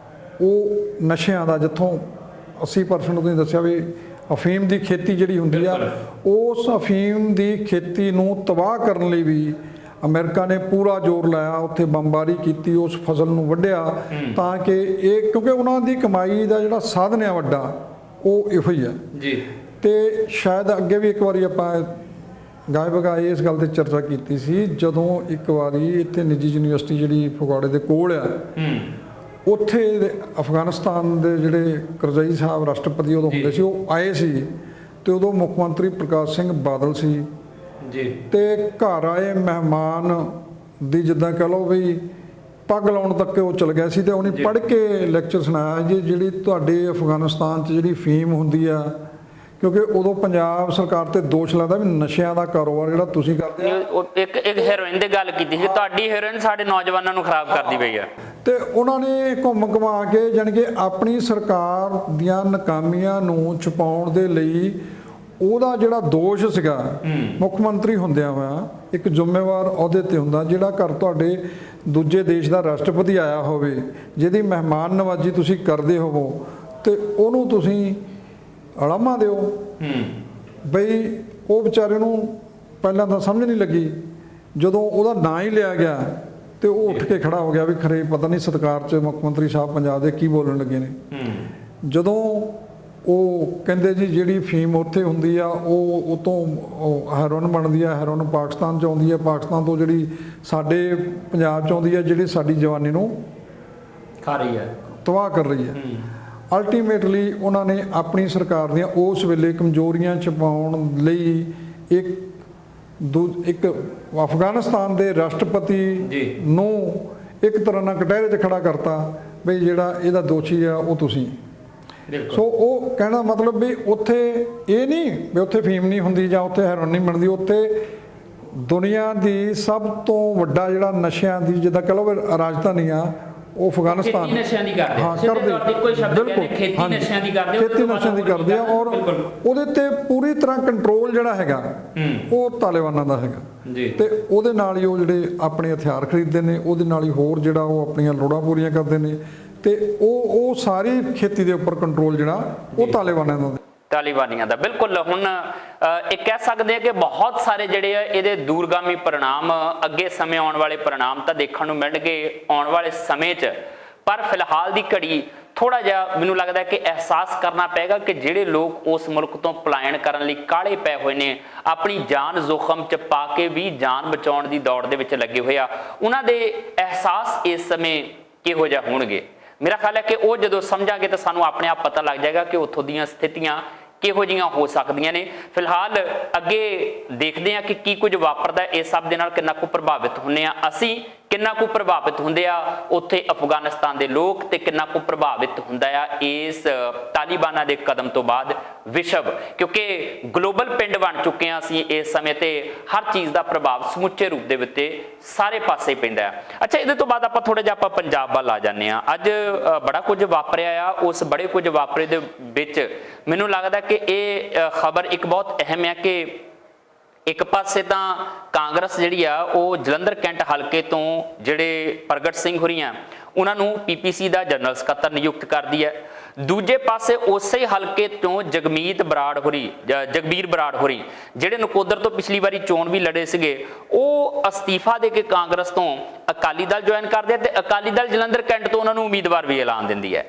ਉਹ ਨਸ਼ਿਆਂ ਦਾ, ਜਿੱਥੋਂ 80% ਤੁਸੀਂ ਦੱਸਿਆ ਵੀ ਅਫੀਮ ਦੀ ਖੇਤੀ ਜਿਹੜੀ ਹੁੰਦੀ ਆ, ਉਸ ਅਫੀਮ ਦੀ ਖੇਤੀ ਨੂੰ ਤਬਾਹ ਕਰਨ ਲਈ ਵੀ ਅਮਰੀਕਾ ਨੇ ਪੂਰਾ ਜ਼ੋਰ ਲਾਇਆ, ਉੱਥੇ ਬੰਬਾਰੀ ਕੀਤੀ, ਉਸ ਫਸਲ ਨੂੰ ਵੱਢਿਆ, ਤਾਂ ਕਿ ਇਹ, ਕਿਉਂਕਿ ਉਹਨਾਂ ਦੀ ਕਮਾਈ ਦਾ ਜਿਹੜਾ ਸਾਧਨ ਆ ਵੱਡਾ ਉਹ ਇਹੋ ਹੀ ਆ ਜੀ। ਤੇ ਸ਼ਾਇਦ ਅੱਗੇ ਵੀ ਇੱਕ ਵਾਰੀ ਆਪਾਂ ਗਾਏ ਬਗਾਏ ਇਸ ਗੱਲ ਤੇ ਚਰਚਾ ਕੀਤੀ ਸੀ, ਜਦੋਂ ਇੱਕ ਵਾਰੀ ਇੱਥੇ ਨਿੱਜੀ ਯੂਨੀਵਰਸਿਟੀ ਜਿਹੜੀ ਫਗਵਾੜੇ ਦੇ ਕੋਲ ਆ, ਉੱਥੇ ਅਫਗਾਨਿਸਤਾਨ ਦੇ ਜਿਹੜੇ ਕਰਜ਼ਈ ਸਾਹਿਬ ਰਾਸ਼ਟਰਪਤੀ ਉਦੋਂ ਹੁੰਦੇ ਸੀ, ਉਹ ਆਏ ਸੀ, ਤੇ ਉਦੋਂ ਮੁੱਖ ਮੰਤਰੀ ਪ੍ਰਕਾਸ਼ ਸਿੰਘ ਬਾਦਲ ਸੀ ਜੀ। ਤੇ ਘਰ ਆਏ ਮਹਿਮਾਨ ਦੀ ਜਿੱਦਾਂ ਕਹ ਲਓ ਵੀ ਪੱਗ ਲਾਉਣ ਤੱਕ ਉਹ ਚਲ ਗਿਆ ਸੀ, ਤੇ ਉਹਨੇ ਪੜ੍ਹ ਕੇ ਲੈਕਚਰ ਸੁਣਾਇਆ ਜੀ, ਜਿਹੜੀ ਤੁਹਾਡੇ ਅਫਗਾਨਿਸਤਾਨ 'ਚ ਜਿਹੜੀ ਫੀਮ ਹੁੰਦੀ ਆ, ਕਿਉਂਕਿ ਉਦੋਂ ਪੰਜਾਬ ਸਰਕਾਰ ਤੇ ਦੋਸ਼ ਲੱਗਦਾ ਵੀ ਨਸ਼ਿਆਂ ਦਾ ਕਾਰੋਬਾਰ ਜਿਹੜਾ ਤੁਸੀਂ ਕਰਦੇ ਆ, ਇੱਕ ਹੈਰੋਇਨ ਦੀ ਗੱਲ ਕੀਤੀ ਸੀ, ਤੁਹਾਡੀ ਹੈਰੋਇਨ ਸਾਡੇ ਨੌਜਵਾਨਾਂ ਨੂੰ ਖਰਾਬ ਕਰਦੀ ਪਈ ਆ, ਤੇ ਉਹਨਾਂ ਨੇ ਘੁੰਮ ਘੁਮਾ ਕੇ ਜਾਣੀ ਕਿ ਆਪਣੀ ਸਰਕਾਰ ਦੀਆਂ ਨਾਕਾਮੀਆਂ ਨੂੰ ਛੁਪਾਉਣ ਦੇ ਲਈ ਉਹਦਾ ਜਿਹੜਾ ਦੋਸ਼ ਸੀਗਾ, ਮੁੱਖ ਮੰਤਰੀ ਹੁੰਦਿਆਂ ਹੋਇਆ ਇੱਕ ਜ਼ਿੰਮੇਵਾਰ ਅਹੁਦੇ ਤੇ ਹੁੰਦਾ, ਜਿਹੜਾ ਘਰ ਤੁਹਾਡੇ ਦੂਜੇ ਦੇਸ਼ ਦਾ ਰਾਸ਼ਟਰਪਤੀ ਆਇਆ ਹੋਵੇ, ਜਿਹਦੀ ਮਹਿਮਾਨ ਨਵਾਜ਼ੀ ਤੁਸੀਂ ਕਰਦੇ ਹੋਵੋ, ਤੇ ਉਹਨੂੰ ਤੁਸੀਂ ਅਲਾਮਾ ਦਿਓ ਬਈ, ਉਹ ਵਿਚਾਰੇ ਨੂੰ ਪਹਿਲਾਂ ਤਾਂ ਸਮਝ ਨਹੀਂ ਲੱਗੀ, ਜਦੋਂ ਉਹਦਾ ਨਾਂ ਹੀ ਲਿਆ ਗਿਆ ਤੇ ਉਹ ਉੱਠ ਕੇ ਖੜਾ ਹੋ ਗਿਆ ਵੀ ਖਰੇ ਪਤਾ ਨਹੀਂ ਸਤਿਕਾਰ 'ਚ ਮੁੱਖ ਮੰਤਰੀ ਸਾਹਿਬ ਪੰਜਾਬ ਦੇ ਕੀ ਬੋਲਣ ਲੱਗੇ ਨੇ। ਜਦੋਂ ਉਹ ਕਹਿੰਦੇ ਜੀ ਜਿਹੜੀ ਫੀਮ ਉੱਥੇ ਹੁੰਦੀ ਆ ਉਹ ਉਤੋਂ ਹੈਰੋਇਨ ਬਣਦੀ ਆ, ਹੈਰੋਇਨ ਪਾਕਿਸਤਾਨ 'ਚ ਆਉਂਦੀ ਆ, ਪਾਕਿਸਤਾਨ ਤੋਂ ਜਿਹੜੀ ਸਾਡੇ ਪੰਜਾਬ 'ਚ ਆਉਂਦੀ ਆ, ਜਿਹੜੀ ਸਾਡੀ ਜਵਾਨੀ ਨੂੰ ਖਾ ਰਹੀ ਹੈ, ਤਬਾਹ ਕਰ ਰਹੀ ਹੈ। ਅਲਟੀਮੇਟਲੀ ਉਹਨਾਂ ਨੇ ਆਪਣੀ ਸਰਕਾਰ ਦੀਆਂ ਉਸ ਵੇਲੇ ਕਮਜ਼ੋਰੀਆਂ ਛੁਪਾਉਣ ਲਈ ਇੱਕ ਅਫਗਾਨਿਸਤਾਨ ਦੇ ਰਾਸ਼ਟਰਪਤੀ ਨੂੰ ਇੱਕ ਤਰ੍ਹਾਂ ਨਾਲ ਕਟਹਿਰੇ 'ਚ ਖੜਾ ਕਰਤਾ ਵੀ ਜਿਹੜਾ ਇਹਦਾ ਦੋਸ਼ੀ ਆ ਉਹ ਤੁਸੀਂ। ਸੋ ਉਹ ਕਹਿਣਾ ਮਤਲਬ ਵੀ ਉੱਥੇ ਇਹ ਨਹੀਂ ਵੀ ਉੱਥੇ ਫੀਮ ਨਹੀਂ ਹੁੰਦੀ ਜਾਂ ਉੱਥੇ ਹੈਰੋਇਨ ਨਹੀਂ ਬਣਦੀ, ਉੱਥੇ ਦੁਨੀਆ ਦੀ ਸਭ ਤੋਂ ਵੱਡਾ ਜਿਹੜਾ ਨਸ਼ਿਆਂ ਦੀ ਜਿੱਦਾਂ ਕਹ ਲਓ ਰਾਜਧਾਨੀ ਆ ਉਹ ਅਫਗਾਨਿਸਤਾਨ, ਖੇਤੀ ਨਸ਼ਿਆਂ ਦੀ ਕਰਦੇ, ਹਾਂ ਕਰਦੇ, ਕੋਈ ਸ਼ਬਦ ਕਹਿੰਦੇ ਖੇਤੀ ਨਸ਼ਿਆਂ ਦੀ ਕਰਦੇ, ਖੇਤੀ ਨਸ਼ਿਆਂ ਦੀ ਕਰਦੇ ਆ, ਔਰ ਉਹਦੇ ਤੇ ਪੂਰੀ ਤਰ੍ਹਾਂ ਕੰਟਰੋਲ ਜਿਹੜਾ ਹੈਗਾ ਉਹ ਤਾਲਿਬਾਨਾਂ ਦਾ ਹੈਗਾ ਜੀ। ਤੇ ਉਹਦੇ ਨਾਲ ਹੀ ਉਹ ਜਿਹੜੇ ਆਪਣੇ ਹਥਿਆਰ ਖਰੀਦਦੇ ਨੇ, ਉਹਦੇ ਨਾਲ ਹੀ ਹੋਰ ਜਿਹੜਾ ਉਹ ਆਪਣੀਆਂ ਲੋੜਾਂ ਪੂਰੀਆਂ ਕਰਦੇ ਨੇ, ਤੇ ਉਹ ਸਾਰੀ ਖੇਤੀ ਦੇ ਉੱਪਰ ਕੰਟਰੋਲ ਜਿਹੜਾ ਉਹ ਤਾਲਿਬਾਨੀਆਂ ਦਾ। ਬਿਲਕੁਲ, ਹੁਣ ਇਹ ਕਹਿ ਸਕਦੇ ਆ ਕਿ ਬਹੁਤ ਸਾਰੇ ਜਿਹੜੇ ਆ ਇਹਦੇ ਦੂਰਗਾਮੀ परिणाम, ਅੱਗੇ ਸਮੇਂ ਆਉਣ ਵਾਲੇ परिणाम ਤਾਂ ਦੇਖਣ ਨੂੰ ਮਿਲਣਗੇ ਆਉਣ ਵਾਲੇ ਸਮੇਂ 'ਚ, ਪਰ ਫਿਲਹਾਲ ਦੀ ਘੜੀ ਥੋੜਾ ਜਿਹਾ ਮੈਨੂੰ ਲੱਗਦਾ ਕਿ ਅਹਿਸਾਸ ਕਰਨਾ ਪਏਗਾ ਕਿ ਜਿਹੜੇ ਲੋਕ ਉਸ ਮੁਲਕ ਤੋਂ ਪਲਾਇਨ ਕਰਨ ਲਈ ਕਾਹਲੇ ਪਏ ਹੋਏ ਨੇ, ਆਪਣੀ ਜਾਨ ਜ਼ੋਖਮ 'ਚ ਪਾ ਕੇ ਵੀ ਜਾਨ ਬਚਾਉਣ ਦੀ ਦੌੜ ਦੇ ਵਿੱਚ ਲੱਗੇ ਹੋਏ ਆ, ਉਹਨਾਂ ਦੇ ਅਹਿਸਾਸ ਇਸ ਸਮੇਂ ਕਿਹੋ ਜਿਹਾ ਹੋਣਗੇ। ਮੇਰਾ ਖਿਆਲ ਹੈ ਕਿ ਉਹ ਜਦੋਂ ਸਮਝਾਂਗੇ ਤਾਂ ਸਾਨੂੰ ਆਪਣੇ ਆਪ ਪਤਾ ਲੱਗ ਜਾਏਗਾ ਕਿ ਉੱਥੋਂ ਦੀਆਂ ਸਥਿਤੀਆਂ ਕਿਹੋ ਜਿਹੀਆਂ ਹੋ ਸਕਦੀਆਂ ਨੇ। ਫਿਲਹਾਲ ਅੱਗੇ ਦੇਖਦੇ ਹਾਂ ਕਿ ਕੀ ਕੁਝ ਵਾਪਰਦਾ, ਇਸ ਸਭ ਦੇ ਨਾਲ ਕਿੰਨਾ ਕੁ ਪ੍ਰਭਾਵਿਤ ਹੁੰਦੇ ਆ ਅਸੀਂ, ਕਿੰਨਾ ਕੁ ਪ੍ਰਭਾਵਿਤ ਹੁੰਦੇ ਆ ਉੱਥੇ ਅਫਗਾਨਿਸਤਾਨ ਦੇ ਲੋਕ, ਤੇ ਕਿੰਨਾ ਕੁ ਪ੍ਰਭਾਵਿਤ ਹੁੰਦਾ ਆ ਇਸ ਤਾਲਿਬਾਨਾਂ ਦੇ ਕਦਮ ਤੋਂ ਬਾਅਦ ਵਿਸ਼ਵ, ਕਿਉਂਕਿ ਗਲੋਬਲ ਪਿੰਡ ਬਣ ਚੁੱਕੇ ਹਾਂ ਅਸੀਂ ਇਸ ਸਮੇਂ, ਤੇ ਹਰ ਚੀਜ਼ ਦਾ ਪ੍ਰਭਾਵ ਸਮੁੱਚੇ ਰੂਪ ਦੇ ਵਿੱਚ ਸਾਰੇ ਪਾਸੇ ਪੈਂਦਾ ਆ। ਅੱਛਾ, ਇਹਦੇ ਤੋਂ ਬਾਅਦ ਆਪਾਂ ਥੋੜਾ ਜਿਹਾ ਆਪਾਂ ਪੰਜਾਬ ਵੱਲ ਆ ਜਾਂਦੇ ਹਾਂ। ਅੱਜ ਬੜਾ ਕੁਝ ਵਾਪਰਿਆ ਆ, ਉਸ ਬੜੇ ਕੁਝ ਵਾਪਰੇ ਦੇ ਵਿੱਚ ਮੈਨੂੰ ਲੱਗਦਾ ਕਿ ਇਹ ਖਬਰ ਇੱਕ ਬਹੁਤ ਅਹਿਮ ਹੈ ਕਿ ਇੱਕ ਪਾਸੇ ਤਾਂ ਕਾਂਗਰਸ ਜਿਹੜੀ ਆ ਉਹ ਜਲੰਧਰ ਕੈਂਟ ਹਲਕੇ ਤੋਂ ਜਿਹੜੇ ਪ੍ਰਗਟ ਸਿੰਘ ਹੋਰੀ ਆ ਉਹਨਾਂ ਨੂੰ ਪੀਪੀਸੀ ਦਾ ਜਨਰਲ ਸਕੱਤਰ ਨਿਯੁਕਤ ਕਰਦੀ ਹੈ, ਦੂਜੇ ਪਾਸੇ ਉਸੇ ਹਲਕੇ ਤੋਂ ਜਗਬੀਰ ਬਰਾੜ ਹੋਰੀ ਜਿਹੜੇ ਨਕੋਦਰ ਤੋਂ ਪਿਛਲੀ ਵਾਰੀ ਚੋਣ ਵੀ ਲੜੇ ਸੀਗੇ, ਉਹ ਅਸਤੀਫਾ ਦੇ ਕੇ ਕਾਂਗਰਸ ਤੋਂ ਅਕਾਲੀ ਦਲ ਜੁਆਇਨ ਕਰਦੇ ਆ ਤੇ ਅਕਾਲੀ ਦਲ ਜਲੰਧਰ ਕੈਂਟ ਤੋਂ ਉਹਨਾਂ ਨੂੰ ਉਮੀਦਵਾਰ ਵੀ ਐਲਾਨ ਦਿੰਦੀ ਹੈ।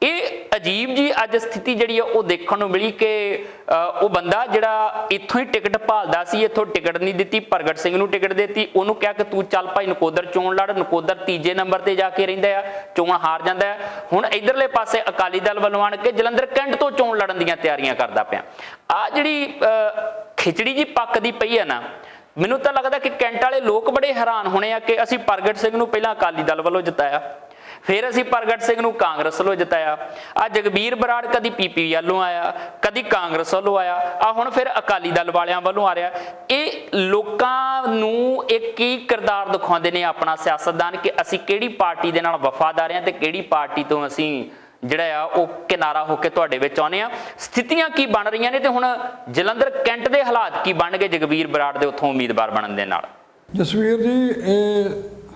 ਇਹ ਅਜੀਬ ਜੀ ਅੱਜ ਸਥਿਤੀ ਜਿਹੜੀ ਆ ਉਹ ਦੇਖਣ ਨੂੰ ਮਿਲੀ ਕਿ ਉਹ ਬੰਦਾ ਜਿਹੜਾ ਇੱਥੋਂ ਹੀ ਟਿਕਟ ਭਾਲਦਾ ਸੀ, ਇੱਥੋਂ ਟਿਕਟ ਨਹੀਂ ਦਿੱਤੀ, ਪ੍ਰਗਟ ਸਿੰਘ ਨੂੰ ਟਿਕਟ ਦਿੱਤੀ, ਉਹਨੂੰ ਕਿਹਾ ਕਿ ਤੂੰ ਚੱਲ ਭਾਈ ਨਕੋਦਰ ਚੋਣ ਲੜ, ਨਕੋਦਰ ਤੀਜੇ ਨੰਬਰ ਤੇ ਜਾ ਕੇ ਰਹਿੰਦਾ ਆ, ਚੋਣ ਹਾਰ ਜਾਂਦਾ ਹੈ। ਹੁਣ ਇਧਰਲੇ ਪਾਸੇ ਅਕਾਲੀ ਦਲ ਵੱਲੋਂ ਆਣ ਕੇ ਜਲੰਧਰ ਕੈਂਟ ਤੋਂ ਚੋਣ ਲੜਨ ਦੀਆਂ ਤਿਆਰੀਆਂ ਕਰਦਾ ਪਿਆ। ਆ ਜਿਹੜੀ ਖਿਚੜੀ ਜੀ ਪੱਕਦੀ ਪਈ ਹੈ ਨਾ, ਮੈਨੂੰ ਤਾਂ ਲੱਗਦਾ ਕਿ ਕੈਂਟ ਵਾਲੇ ਲੋਕ ਬੜੇ ਹੈਰਾਨ ਹੋਣੇ ਆ ਕਿ ਅਸੀਂ ਪ੍ਰਗਟ ਸਿੰਘ ਨੂੰ ਪਹਿਲਾਂ ਅਕਾਲੀ ਦਲ ਵੱਲੋਂ ਜਿਤਾਇਆ, ਫਿਰ ਅਸੀਂ ਪ੍ਰਗਟ ਸਿੰਘ ਨੂੰ ਕਾਂਗਰਸ ਵੱਲੋਂ ਜਿਤਾਇਆ, ਆ ਜਗਬੀਰ ਬਰਾੜ ਕਦੀ ਪੀਪੀ ਵੱਲੋਂ ਆਇਆ, ਕਦੀ ਕਾਂਗਰਸ ਵੱਲੋਂ ਆਇਆ, ਆ ਹੁਣ ਫਿਰ ਅਕਾਲੀ ਦਲ ਵਾਲਿਆਂ ਵੱਲੋਂ ਆ ਰਿਹਾ। ਇਹ ਲੋਕਾਂ ਨੂੰ ਇੱਕ ਕੀ ਕਿਰਦਾਰ ਦਿਖਾਉਂਦੇ ਨੇ ਆਪਣਾ ਸਿਆਸਤਦਾਨ ਕਿ ਅਸੀਂ ਕਿਹੜੀ ਪਾਰਟੀ ਦੇ ਨਾਲ ਵਫਾਦਾਰ ਹਾਂ ਤੇ ਕਿਹੜੀ ਪਾਰਟੀ ਤੋਂ ਅਸੀਂ ਜਿਹੜਾ ਆ ਉਹ ਕਿਨਾਰਾ ਹੋ ਕੇ ਤੁਹਾਡੇ ਵਿੱਚ ਆਉਂਦੇ ਆ। ਸਥਿਤੀਆਂ ਕੀ ਬਣ ਰਹੀਆਂ ਨੇ ਤੇ ਹੁਣ ਜਲੰਧਰ ਕੈਂਟ ਦੇ ਹਾਲਾਤ ਕੀ ਬਣ ਗਏ ਜਗਬੀਰ ਬਰਾੜ ਦੇ ਉੱਥੋਂ ਉਮੀਦਵਾਰ ਬਣਨ ਦੇ ਨਾਲ? ਜਸਵੀਰ ਜੀ, ਇਹ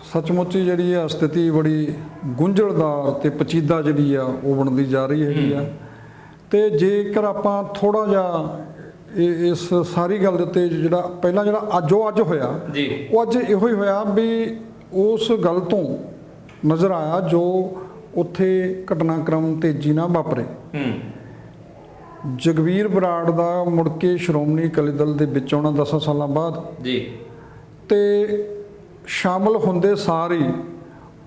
ਸੱਚਮੁੱਚ ਹੀ ਜਿਹੜੀ ਆ ਸਥਿਤੀ ਬੜੀ ਗੁੰਝਲਦਾਰ ਤੇ ਪਚੀਦਾ ਜਿਹੜੀ ਆ ਉਹ ਬਣਦੀ ਜਾ ਰਹੀ ਹੈਗੀ ਆ। ਤੇ ਜੇਕਰ ਆਪਾਂ ਥੋੜਾ ਜਿਹਾ ਇਸ ਸਾਰੀ ਗੱਲ ਦੇ ਉੱਤੇ ਜਿਹੜਾ ਪਹਿਲਾਂ ਜਿਹੜਾ ਅੱਜ ਹੋਇਆ ਜੀ, ਉਹ ਅੱਜ ਇਹੋ ਹੀ ਹੋਇਆ ਵੀ ਉਸ ਗੱਲ ਤੋਂ ਨਜ਼ਰ ਆਇਆ ਜੋ ਉੱਥੇ ਘਟਨਾਕ੍ਰਮ ਤੇਜ਼ੀ ਨਾਲ ਵਾਪਰੇ। ਜਗਬੀਰ ਬਰਾੜ ਦਾ ਮੁੜ ਕੇ ਸ਼੍ਰੋਮਣੀ ਅਕਾਲੀ ਦਲ ਦੇ ਵਿੱਚ ਆਉਣਾ 10 ਸਾਲਾਂ ਬਾਅਦ ਜੀ, ਤੇ ਸ਼ਾਮਲ ਹੁੰਦੇ ਸਾਰ ਹੀ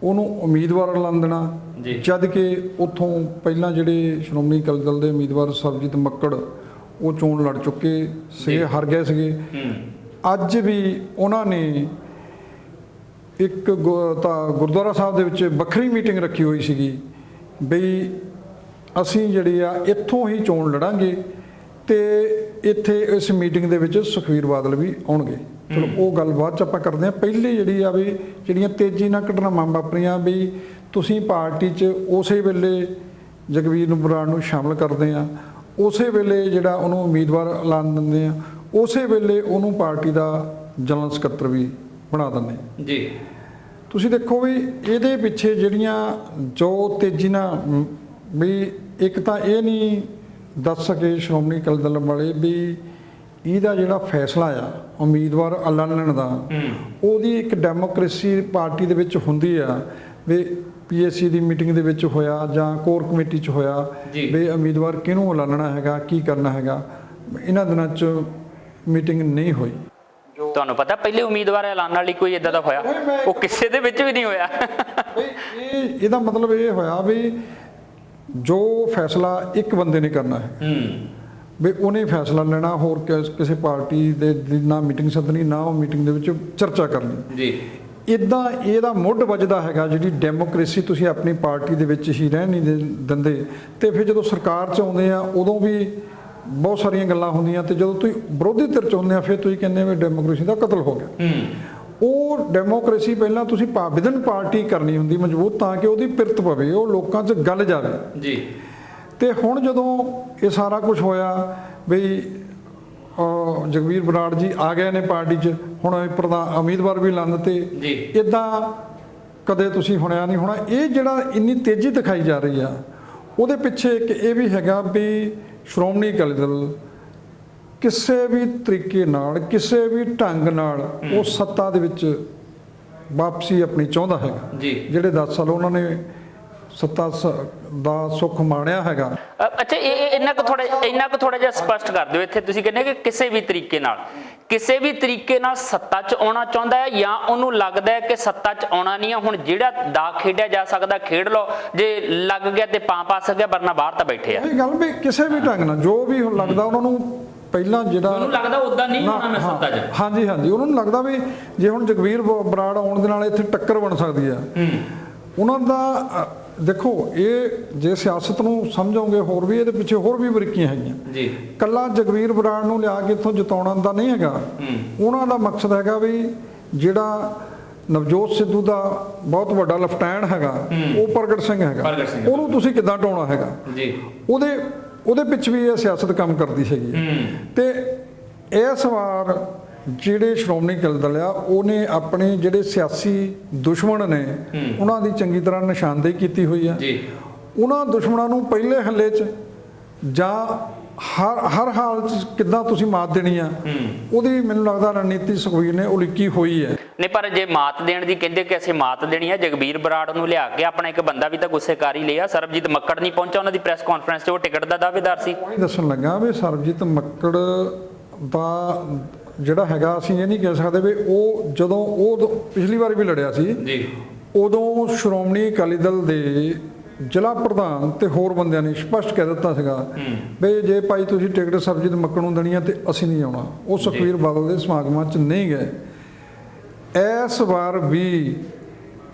ਉਹਨੂੰ ਉਮੀਦਵਾਰ ਐਲਾਨ ਦੇਣਾ, ਜਦ ਕਿ ਉੱਥੋਂ ਪਹਿਲਾਂ ਜਿਹੜੇ ਸ਼੍ਰੋਮਣੀ ਅਕਾਲੀ ਦਲ ਦੇ ਉਮੀਦਵਾਰ ਸਰਬਜੀਤ ਮੱਕੜ ਉਹ ਚੋਣ ਲੜ ਚੁੱਕੇ ਸੀਗੇ, ਹਾਰ ਗਏ ਸੀਗੇ। ਅੱਜ ਵੀ ਉਹਨਾਂ ਨੇ ਇੱਕ ਗੁਰਦੁਆਰਾ ਸਾਹਿਬ ਦੇ ਵਿੱਚ ਵੱਖਰੀ ਮੀਟਿੰਗ ਰੱਖੀ ਹੋਈ ਸੀਗੀ ਬਈ ਅਸੀਂ ਜਿਹੜੀ ਆ ਇੱਥੋਂ ਹੀ ਚੋਣ ਲੜਾਂਗੇ ਤੇ ਇੱਥੇ ਇਸ ਮੀਟਿੰਗ ਦੇ ਵਿੱਚ ਸੁਖਬੀਰ ਬਾਦਲ ਵੀ ਆਉਣਗੇ। ਚਲੋ ਉਹ ਗੱਲ ਬਾਅਦ 'ਚ ਆਪਾਂ ਕਰਦੇ ਹਾਂ। ਪਹਿਲੇ ਜਿਹੜੀ ਆ ਵੀ ਜਿਹੜੀਆਂ ਤੇਜ਼ੀ ਨਾਲ ਘਟਨਾਵਾਂ ਵਾਪਰੀਆਂ ਵੀ ਤੁਸੀਂ ਪਾਰਟੀ 'ਚ ਉਸੇ ਵੇਲੇ ਜਗਬੀਰ ਬਰਾੜ ਨੂੰ ਸ਼ਾਮਲ ਕਰਦੇ ਆ, ਉਸੇ ਵੇਲੇ ਜਿਹੜਾ ਉਹਨੂੰ ਉਮੀਦਵਾਰ ਐਲਾਨ ਦਿੰਦੇ ਆ, ਉਸੇ ਵੇਲੇ ਉਹਨੂੰ ਪਾਰਟੀ ਦਾ ਜਨਰਲ ਸਕੱਤਰ ਵੀ ਬਣਾ ਦਿੰਦੇ ਜੀ। ਤੁਸੀਂ ਦੇਖੋ ਵੀ ਇਹਦੇ ਪਿੱਛੇ ਜਿਹੜੀਆਂ ਜੋ ਤੇਜ਼ੀ ਨਾਲ ਵੀ ਇੱਕ ਤਾਂ ਇਹ ਨਹੀਂ ਦੱਸ ਸਕੇ ਸ਼੍ਰੋਮਣੀ ਅਕਾਲੀ ਦਲ ਵਾਲੇ ਵੀ ਇਹਦਾ ਜਿਹੜਾ ਫੈਸਲਾ ਆ ਉਮੀਦਵਾਰ ਐਲਾਨਣ ਦਾ, ਉਹਦੀ ਇੱਕ ਡੈਮੋਕ੍ਰੇਸੀ ਪਾਰਟੀ ਦੇ ਵਿੱਚ ਹੁੰਦੀ ਆ ਵੀ ਪੀਐਸਸੀ ਦੀ ਮੀਟਿੰਗ ਦੇ ਵਿੱਚ ਹੋਇਆ ਜਾਂ ਕੋਰ ਕਮੇਟੀ 'ਚ ਹੋਇਆ ਵੀ ਉਮੀਦਵਾਰ ਕਿਹਨੂੰ ਐਲਾਨਣਾ ਹੈਗਾ, ਕੀ ਕਰਨਾ ਹੈਗਾ। ਇਹਨਾਂ ਦਿਨਾਂ 'ਚ ਮੀਟਿੰਗ ਨਹੀਂ ਹੋਈ। ਤੁਹਾਨੂੰ ਪਤਾ ਪਹਿਲੇ ਉਮੀਦਵਾਰ ਐਲਾਨ ਵਾਲੀ ਕੋਈ ਇਦਾਂ ਦਾ ਹੋਇਆ? ਉਹ ਕਿਸੇ ਦੇ ਵਿੱਚ ਵੀ ਨਹੀਂ ਹੋਇਆ। ਇਹਦਾ ਮਤਲਬ ਇਹ ਹੋਇਆ ਵੀ ਜੋ ਫੈਸਲਾ ਇੱਕ ਬੰਦੇ ਨੇ ਕਰਨਾ ਹੈ ਵੀ ਉਹਨੇ ਫੈਸਲਾ ਲੈਣਾ, ਹੋਰ ਕਿਸੇ ਪਾਰਟੀ ਦੇ ਨਾ ਮੀਟਿੰਗ ਸੱਦਣੀ, ਨਾ ਉਹ ਮੀਟਿੰਗ ਦੇ ਵਿੱਚ ਚਰਚਾ ਕਰਨੀ ਜੀ। ਇਦਾਂ ਇਹਦਾ ਮੁੱਢ ਵੱਜਦਾ ਹੈਗਾ ਜਿਹੜੀ ਡੈਮੋਕ੍ਰੇਸੀ ਤੁਸੀਂ ਆਪਣੀ ਪਾਰਟੀ ਦੇ ਵਿੱਚ ਹੀ ਰਹਿਣ ਨਹੀਂ ਦਿੰਦੇ। ਤੇ ਫਿਰ ਜਦੋਂ ਸਰਕਾਰ 'ਚ ਆਉਂਦੇ ਆ ਉਦੋਂ ਵੀ ਬਹੁਤ ਸਾਰੀਆਂ ਗੱਲਾਂ ਹੁੰਦੀਆਂ, ਤੇ ਜਦੋਂ ਤੁਸੀਂ ਵਿਰੋਧੀ ਧਿਰ 'ਚ ਆਉਂਦੇ ਆ ਫਿਰ ਤੁਸੀਂ ਕਹਿੰਦੇ ਵੀ ਡੈਮੋਕ੍ਰੇਸੀ ਦਾ ਕਤਲ ਹੋ ਗਿਆ। ਉਹ ਡੈਮੋਕ੍ਰੇਸੀ ਪਹਿਲਾਂ ਤੁਸੀਂ ਵਿਦਨ ਪਾਰਟੀ ਕਰਨੀ ਹੁੰਦੀ ਮਜ਼ਬੂਤ, ਤਾਂ ਕਿ ਉਹਦੀ ਪਿਰਤ ਪਵੇ, ਉਹ ਲੋਕਾਂ 'ਚ ਗੱਲ ਜਾਵੇ ਜੀ। ਤੇ ਹੁਣ ਜਦੋਂ ਇਹ ਸਾਰਾ ਕੁਝ ਹੋਇਆ ਬਈ ਜਗਬੀਰ ਬਰਾੜ ਜੀ ਆ ਗਏ ਨੇ ਪਾਰਟੀ 'ਚ, ਹੁਣ ਪ੍ਰਧਾਨ ਉਮੀਦਵਾਰ ਵੀ ਐਲਾਨ ਦਿੱਤੇ, ਇੱਦਾਂ ਕਦੇ ਤੁਸੀਂ ਸੁਣਿਆ ਨਹੀਂ ਹੋਣਾ। ਇਹ ਜਿਹੜਾ ਇੰਨੀ ਤੇਜ਼ੀ ਦਿਖਾਈ ਜਾ ਰਹੀ ਆ ਉਹਦੇ ਪਿੱਛੇ ਇੱਕ ਇਹ ਵੀ ਹੈਗਾ ਵੀ ਸ਼੍ਰੋਮਣੀ ਅਕਾਲੀ ਦਲ ਕਿਸੇ ਵੀ ਤਰੀਕੇ ਨਾਲ ਕਿਸੇ ਵੀ ਢੰਗ ਨਾਲ ਉਹ ਸੱਤਾ ਦੇ ਵਿੱਚ ਵਾਪਸੀ ਆਪਣੀ ਚਾਹੁੰਦਾ ਹੈਗਾ ਜੀ। ਜਿਹੜੇ 10 ਸਾਲ ਉਹਨਾਂ ਨੇ ਸੱਤਾ ਦਾ ਸੁੱਖ ਮਾਣਿਆ ਹੈਗਾ। ਅੱਛਾ, ਇਹ ਇੰਨਾ ਕੁ ਥੋੜਾ ਜਿਹਾ ਸਪਸ਼ਟ ਕਰ ਦਿਓ। ਇੱਥੇ ਤੁਸੀਂ ਕਹਿੰਦੇ ਕਿ ਕਿਸੇ ਵੀ ਤਰੀਕੇ ਨਾਲ ਸੱਤਾ 'ਚ ਆਉਣਾ ਚਾਹੁੰਦਾ ਹੈ ਜਾਂ ਉਹਨੂੰ ਲੱਗਦਾ ਹੈ ਕਿ ਸੱਤਾ 'ਚ ਆਉਣਾ ਨਹੀਂ ਆ, ਹੁਣ ਜਿਹੜਾ ਦਾ ਖੇਡਿਆ ਜਾ ਸਕਦਾ ਖੇਡ ਲਓ, ਜੇ ਲੱਗ ਗਿਆ ਤੇ ਪਾ ਸਕਿਆ, ਵਰਨਾ ਬਾਹਰ ਤਾਂ ਬੈਠੇ ਆ। ਇਹ ਗੱਲ ਵੀ ਕਿਸੇ ਵੀ ਢੰਗ ਨਾਲ ਜੋ ਵੀ ਲੱਗਦਾ ਉਹਨਾਂ ਨੂੰ ਪਹਿਲਾਂ ਜਿਹੜਾ ਉਹਨੂੰ ਲੱਗਦਾ ਉਦਾਂ ਨਹੀਂ ਹੋਣਾ ਮੈਂ ਸੱਤਾ 'ਚ। ਹਾਂਜੀ, ਉਹਨਾਂ ਨੂੰ ਲੱਗਦਾ ਵੀ ਜੇ ਹੁਣ ਜਗਬੀਰ ਬਰਾੜ ਆਉਣ ਦੇ ਨਾਲ ਇੱਥੇ ਟੱਕਰ ਬਣ ਸਕਦੀ ਆ ਉਹਨਾਂ ਦਾ। ਦੇਖੋ, ਇਹ ਜੇ ਸਿਆਸਤ ਨੂੰ ਸਮਝੋਗੇ ਹੋਰ ਵੀ ਇਹਦੇ ਪਿੱਛੇ ਹੋਰ ਵੀ ਬਰੀਕੀਆਂ ਹੈਗੀਆਂ ਜੀ। ਕੱਲਾ ਜਗਬੀਰ ਬਰਾੜ ਨੂੰ ਲਿਆ ਕੇ ਇੱਥੋਂ ਜਿਤਾਉਣਾ ਦਾ ਨਹੀਂ ਹੈਗਾ। ਉਹਨਾਂ ਦਾ ਮਕਸਦ ਹੈਗਾ ਵੀ ਜਿਹੜਾ ਨਵਜੋਤ ਸਿੱਧੂ ਦਾ ਬਹੁਤ ਵੱਡਾ ਲੈਫਟੈਨੈਂਟ ਹੈਗਾ ਉਹ ਪ੍ਰਗਟ ਸਿੰਘ ਹੈਗਾ, ਉਹਨੂੰ ਤੁਸੀਂ ਕਿੱਦਾਂ ਢਾਉਣਾ ਹੈਗਾ ਜੀ। ਉਹਦੇ ਪਿੱਛੇ ਵੀ ਇਹ ਸਿਆਸਤ ਕੰਮ ਕਰਦੀ ਸੀਗੀ। ਤੇ ਇਸ ਵਾਰ ਜਿਹੜੇ ਸ਼੍ਰੋਮਣੀ ਅਕਾਲੀ ਦਲ ਆ ਉਹਨੇ ਆਪਣੇ ਜਿਹੜੇ ਸਿਆਸੀ ਦੁਸ਼ਮਣ ਨੇ ਉਹਨਾਂ ਦੀ ਚੰਗੀ ਤਰ੍ਹਾਂ ਨਿਸ਼ਾਨਦੇਹੀ ਕੀਤੀ ਹੋਈ ਆ। ਉਹਨਾਂ ਦੁਸ਼ਮਣਾਂ ਨੂੰ ਪਹਿਲੇ ਹੱਲੇ 'ਚ ਜਾਂ ਹਰ ਹਾਲ 'ਚ ਕਿੱਦਾਂ ਤੁਸੀਂ ਮਾਤ ਦੇਣੀ ਆ, ਉਹਦੀ ਮੈਨੂੰ ਲੱਗਦਾ ਰਣਨੀਤੀ ਸੁਖਬੀਰ ਨੇ ਉਲੀਕੀ ਹੋਈ ਹੈ। ਨਹੀਂ, ਪਰ ਜੇ ਮਾਤ ਦੇਣ ਦੀ ਕਹਿੰਦੇ ਕਿ ਅਸੀਂ ਮਾਤ ਦੇਣੀ ਹੈ, ਜਗਬੀਰ ਬਰਾੜ ਨੂੰ ਲਿਆ ਕੇ ਆਪਣਾ ਇੱਕ ਬੰਦਾ ਵੀ ਤਾਂ ਗੁੱਸੇ ਕਰ ਹੀ ਲਿਆ। ਸਰਬਜੀਤ ਮੱਕੜ ਨਹੀਂ ਪਹੁੰਚਾ ਉਹਨਾਂ ਦੀ ਪ੍ਰੈਸ ਕਾਨਫਰੰਸ 'ਚ, ਉਹ ਟਿਕਟ ਦਾ ਦਾਅਵੇਦਾਰ ਸੀ। ਉਹ ਹੀ ਦੱਸਣ ਲੱਗਾ ਵੀ ਸਰਬਜੀਤ ਮੱਕੜ ਦਾ ਜਿਹੜਾ ਹੈਗਾ, ਅਸੀਂ ਇਹ ਨਹੀਂ ਕਹਿ ਸਕਦੇ ਵੀ ਉਹ ਜਦੋਂ ਉਹ ਪਿਛਲੀ ਵਾਰ ਵੀ ਲੜਿਆ ਸੀ ਜੀ, ਉਦੋਂ ਸ਼੍ਰੋਮਣੀ ਅਕਾਲੀ ਦਲ ਦੇ ਜ਼ਿਲ੍ਹਾ ਪ੍ਰਧਾਨ ਤੇ ਹੋਰ ਬੰਦਿਆਂ ਨੇ ਸਪਸ਼ਟ ਕਹਿ ਦਿੱਤਾ ਸੀਗਾ ਵੀ ਜੇ ਭਾਈ ਤੁਸੀਂ ਟਿਕਟ ਸਰਬਜੀਤ ਮੱਕੜ ਨੂੰ ਦੇਣੀ ਆ ਤੇ ਅਸੀਂ ਨਹੀਂ ਆਉਣਾ। ਉਹ ਸੁਖਬੀਰ ਬਾਦਲ ਦੇ ਸਮਾਗਮਾਂ 'ਚ ਨਹੀਂ ਗਏ। ਇਸ ਵਾਰ ਵੀ